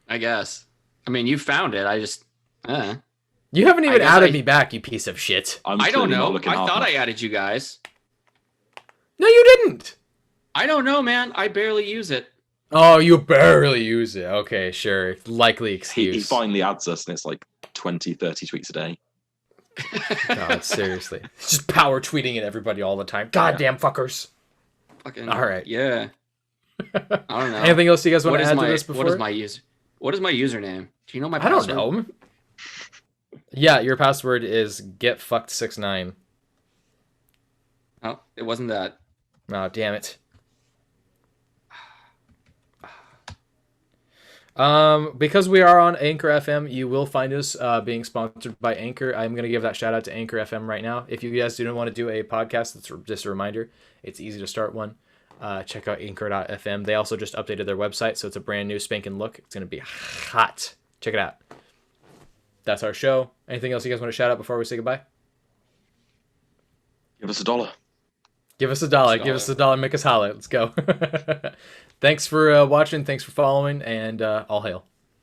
I guess. I mean, you found it. I just... You haven't even added me back, you piece of shit. I don't know. I thought I added you guys. No, you didn't. I don't know, man. I barely use it. Oh, you barely use it. Okay, sure. Likely excuse. He finally adds us, and it's like 20, 30 tweets a day. God, seriously. Just power tweeting at everybody all the time. Goddamn fuckers. Fucking, all right. Yeah. I don't know. Anything else you guys want to add to this before? What is my username? Do you know my I password? don't know. Yeah, your password is getfucked69. Oh, it wasn't that. Oh, damn it. Because we are on Anchor FM, you will find us being sponsored by Anchor. I'm going to give that shout out to Anchor FM right now. If you guys do want to do a podcast, that's just a reminder. It's easy to start one. Check out anchor.fm. They also just updated their website, so it's a brand new spanking look. It's going to be hot. Check it out. That's our show. Anything else you guys want to shout out before we say goodbye? Give us $1. Give us $1. Give us $1. Make us holla. Let's go. Thanks for watching. Thanks for following. And all hail.